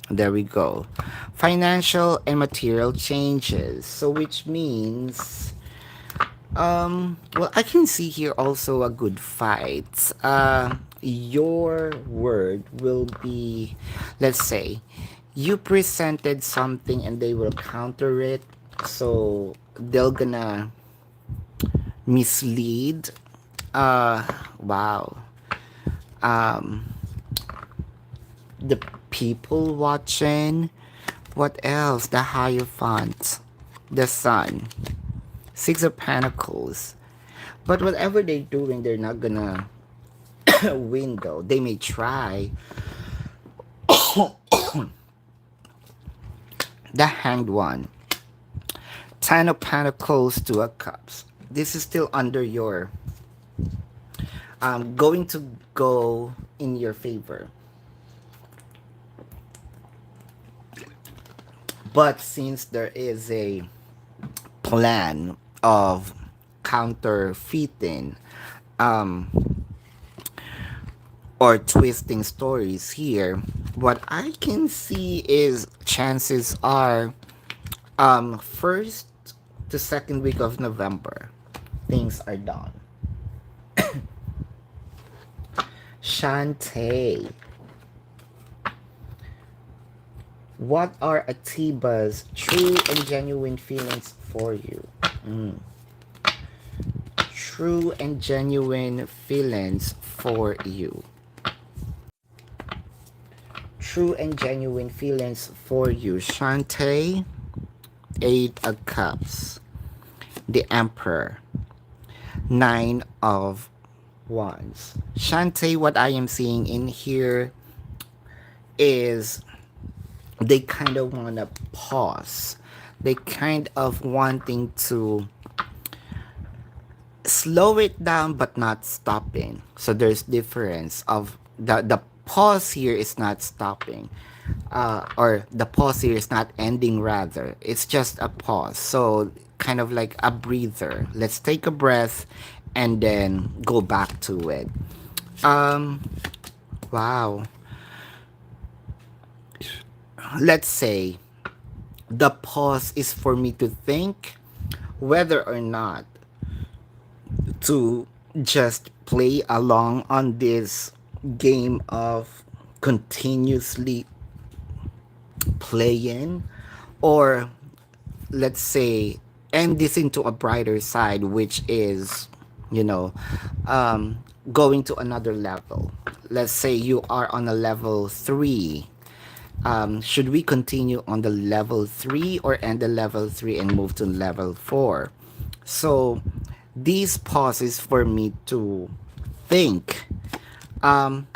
There we go. Financial and material changes. So which means well, I can see here also a good fight. Your word will be, let's say, you presented something and they will counter it. So they're gonna mislead. Wow. Um, the people watching. What else? The Hierophant, the Sun, Six of Pentacles. But whatever they're doing, they're not gonna win though. They may try. The Hanged One, Ten of Pentacles, Two of Cups. This is still under your going to go in your favor. But since there is a plan of counterfeiting um, or twisting stories here, what I can see is chances are first to second week of November, things are done. Shantae, what are Atiba's true and genuine feelings for you? Mm. True and genuine feelings for you. True and genuine feelings for you. Shantae, Eight of Cups. The Emperor. Nine of Wands. Shantae, what I am seeing in here is they kind of want to pause. They kind of wanting to slow it down but not stopping. So there's difference of the pause here is not stopping. Or the pause here is not ending, rather it's just a pause, so kind of like a breather. Let's take a breath and then go back to it. um wow, let's say the pause is for me to think whether or not to just play along on this game of continuously playing, or let's say end this into a brighter side, which is, you know, going to another level. Let's say you are on a level 3. Should we continue on the level 3 or end the level 3 and move to level 4? So these pauses for me to think. um,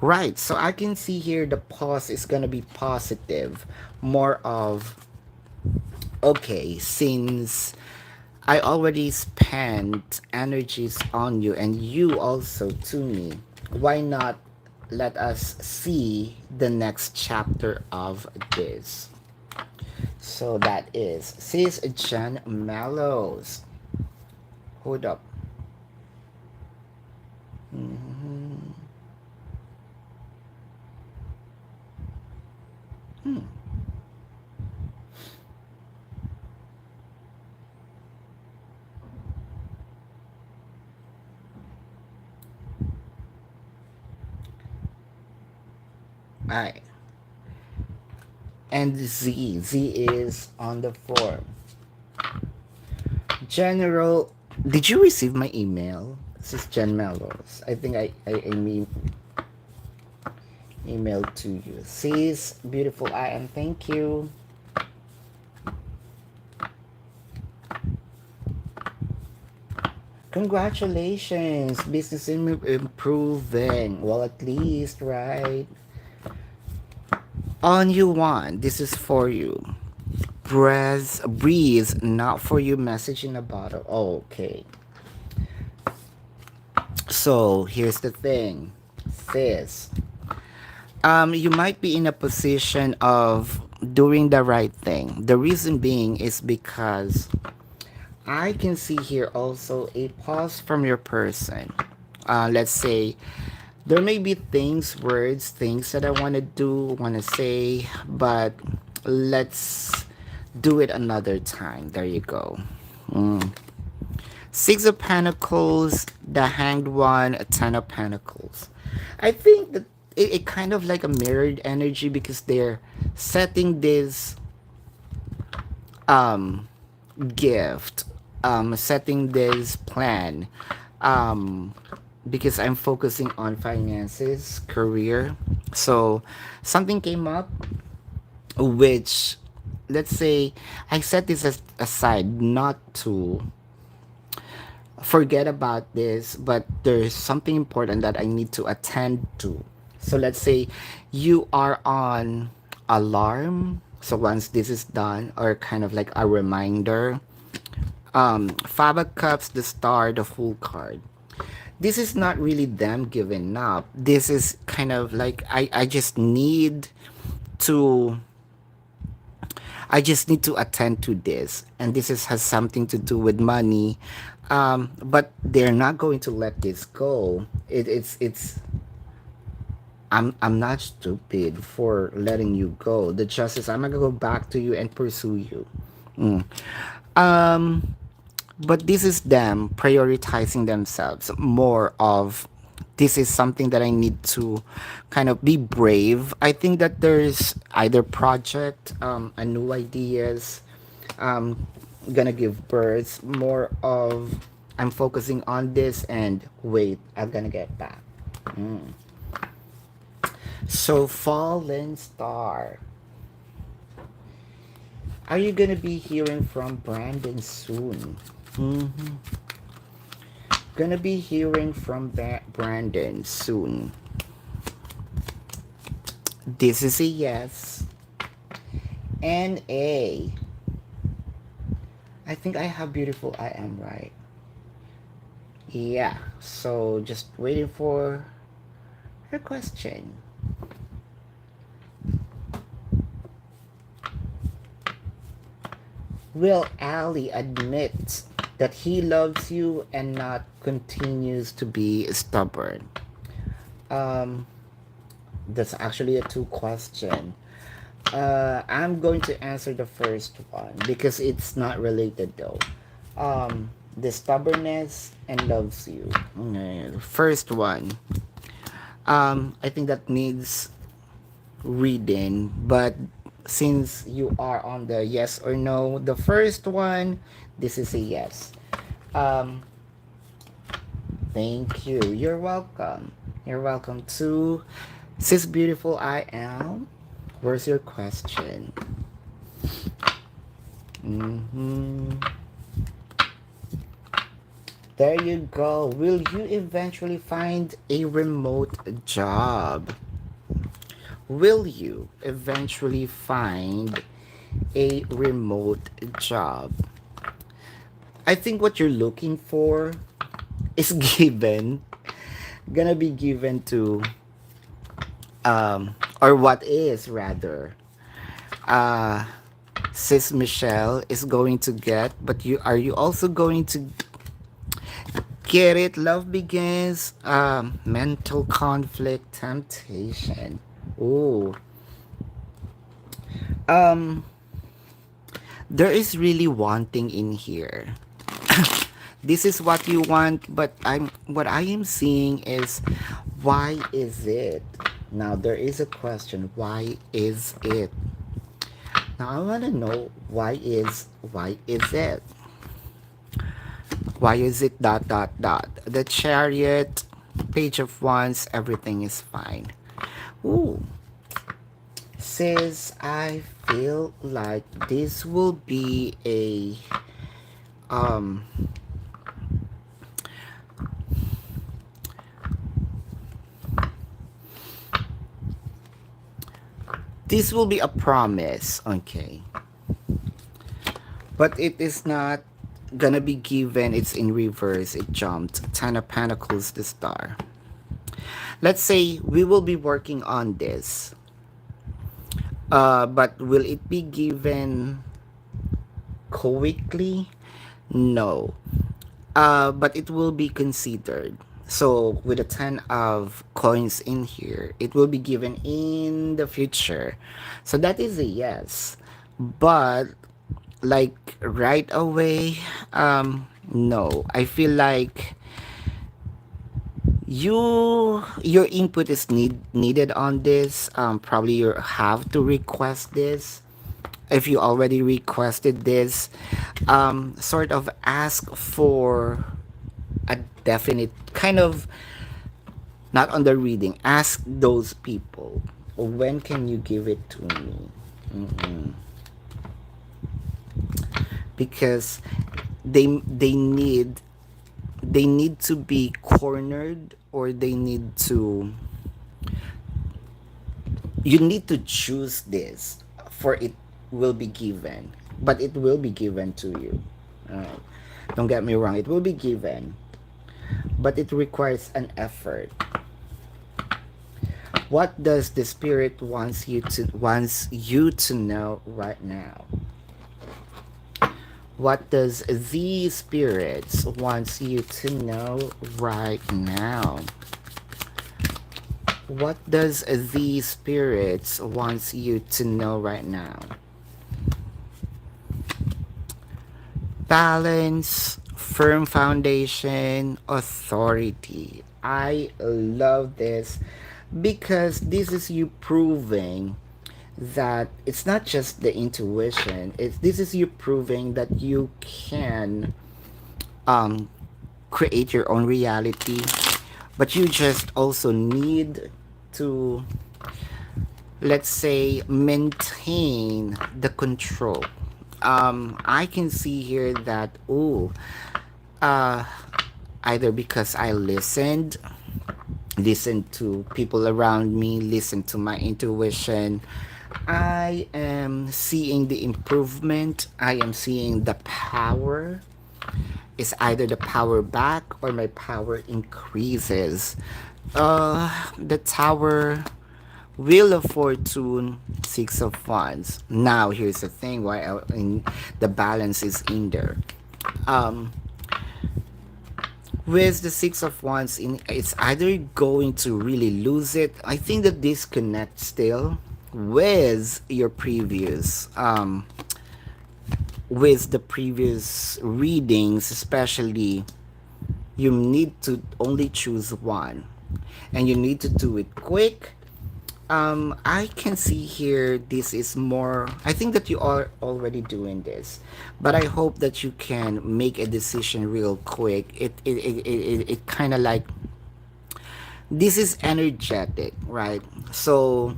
right, so I can see here the pause is gonna be positive, more of, okay, since I already spent energies on you and you also to me, why not let us see the next chapter of this? So that is Sis Jen Mellows. Hold up. Mhm. Hmm. Alright. And Z is on the form. General, did you receive my email? This is Jen Mellows. I think I emailed to you. Sis, beautiful I am. Thank you. Congratulations, business improving. Well, at least, right? On you one. This is for you. Breathe, not for you. Message in a bottle. Okay. So here's the thing, sis. You might be in a position of doing the right thing. The reason being is because I can see here also a pause from your person. Let's say there may be things, words, things that I want to do, want to say, but let's do it another time. There you go. Mm. Six of Pentacles, the Hanged One, Ten of Pentacles. I think that it kind of like a mirrored energy because they're setting this um gift, setting this plan, um because I'm focusing on finances, career. So something came up, which, let's say, I set this aside not to forget about this, but there's something important that I need to attend to. So let's say you are on alarm. So once this is done, or kind of like a reminder, Five of Cups, the Star, the Fool card. This is not really them giving up. This is kind of like I just need to attend to this, and this has something to do with money. But they're not going to let this go. It's I'm not stupid for letting you go. The justice, I'm gonna go back to you and pursue you. Mm. Um, but this is them prioritizing themselves more of, this is something that I need to kind of be brave. I think that there's either project, a new ideas, um, gonna give birth, more of, I'm focusing on this and wait, I'm gonna get back. Mm. So Fallen Star, are you gonna be hearing from Brandon soon? Mm-hmm. Gonna be hearing from Brandon soon. This is a yes. And a I think I have beautiful I am, right? Yeah. So just waiting for her question. Will Ali admit that he loves you and not continues to be stubborn? Um, that's actually a two question. I'm going to answer the first one because it's not related though. The stubbornness and loves you. Okay, first one. I think that needs reading, but since you are on the yes or no, the first one, this is a yes. Um, thank you. You're welcome. You're welcome to Sis Beautiful I Am. Where's your question? Mm-hmm. There you go. Will you eventually find a remote job? Will you eventually find a remote job? I think what you're looking for is gonna be given to, or what is rather, uh, Sis Michelle is going to get, but you also going to get it? Love begins, mental conflict, temptation. Ooh. Um, there is really wanting in here. This is what you want, but what I am seeing is why is it? Now there is a question, why is it? Now I want to know why is it? Why is it dot dot dot? The chariot, page of wands, everything is fine. Ooh. Says I feel like this will be a um this will be a promise, okay. But it is not gonna be given, it's in reverse, it jumped. Ten of Pentacles, the star. Let's say we will be working on this. But will it be given quickly? No. But it will be considered. So with a 10 of coins in here, it will be given in the future. So that is a yes. But like right away, no. I feel like your input is needed on this. Probably you have to request this. If you already requested this, sort of ask for a definite kind of, not on the reading, ask those people, when can you give it to me? Mm-mm. Because they need to be cornered, or they need to, you need to choose this for it will be given, but it will be given to you. uh, don't get me wrong, it will be given, but it requires an effort. What does the spirit wants you to know right now? What does the spirits wants you to know right now? What does the spirits wants you to know right now? Balance, firm foundation, authority. I love this because this is you proving that it's not just the intuition. This is you proving that you can um create your own reality, but you just also need to, let's say, maintain the control. I can see here that, ooh, uh either because I listened to people around me, listened to my intuition, I am seeing the improvement. I am seeing the power. It's either the power back or my power increases. The tower, Wheel of Fortune, Six of Wands. Now here's the thing why the balance is in there. Um, with the Six of Wands, it's either going to really lose it. I think that disconnect still with your previous with the previous readings, especially you need to only choose one and you need to do it quick. I can see here this is more, I think that you are already doing this, but I hope that you can make a decision real quick. It kind of like, this is energetic, right? So,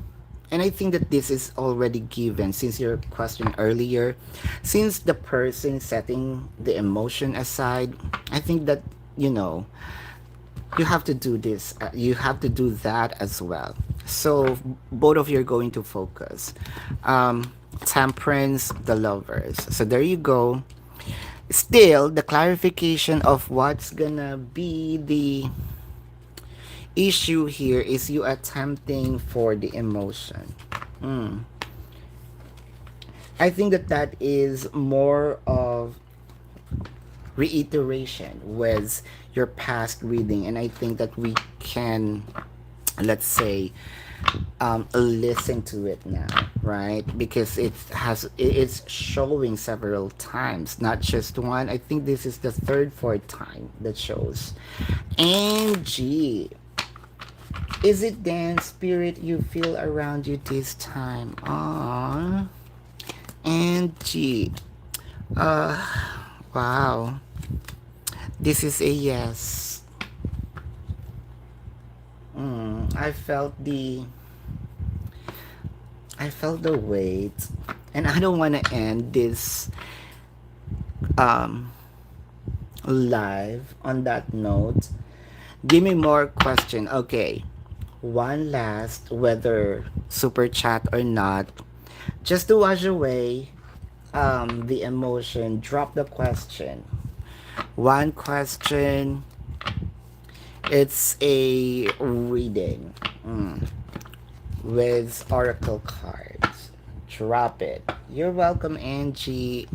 and I think that this is already given since your question earlier. Since the person setting the emotion aside, I think that, you know, you have to do this, you have to do that as well. So, both of you are going to focus. Temperance, the lovers. So, there you go. Still, the clarification of what's gonna be the issue here is you attempting for the emotion. Mm. I think that that is more of reiteration with your past reading, and I think that we can, let's say, listen to it now, right? Because it's showing several times, not just one. I think this is the third, fourth time that shows. Angie, is it dance spirit you feel around you this time? Aww. Angie. Uh, wow. This is a yes. I felt the weight, and I don't want to end this um live on that note. Give me more question. Okay, one last, whether super chat or not, just to wash away the emotion. Drop the question. One question. It's a reading with oracle cards. Drop it. You're welcome, Angie.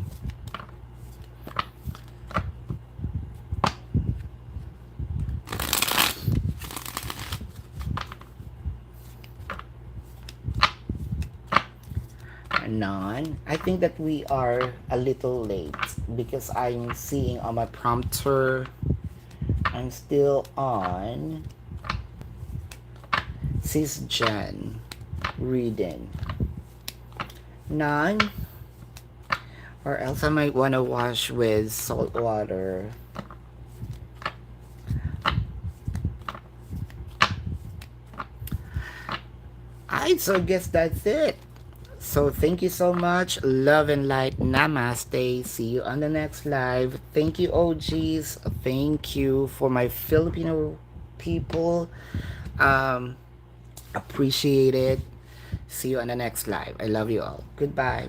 None. I think that we are a little late because I'm seeing on my prompter, I'm still on cisgen reading. None. Or else I might want to wash with salt water. Alright, so I guess that's it. So thank you so much. Love and light. Namaste. See you on the next live. Thank you, OGs. Thank you for my Filipino people. Um, Appreciate it. See you on the next live. I love you all. Goodbye.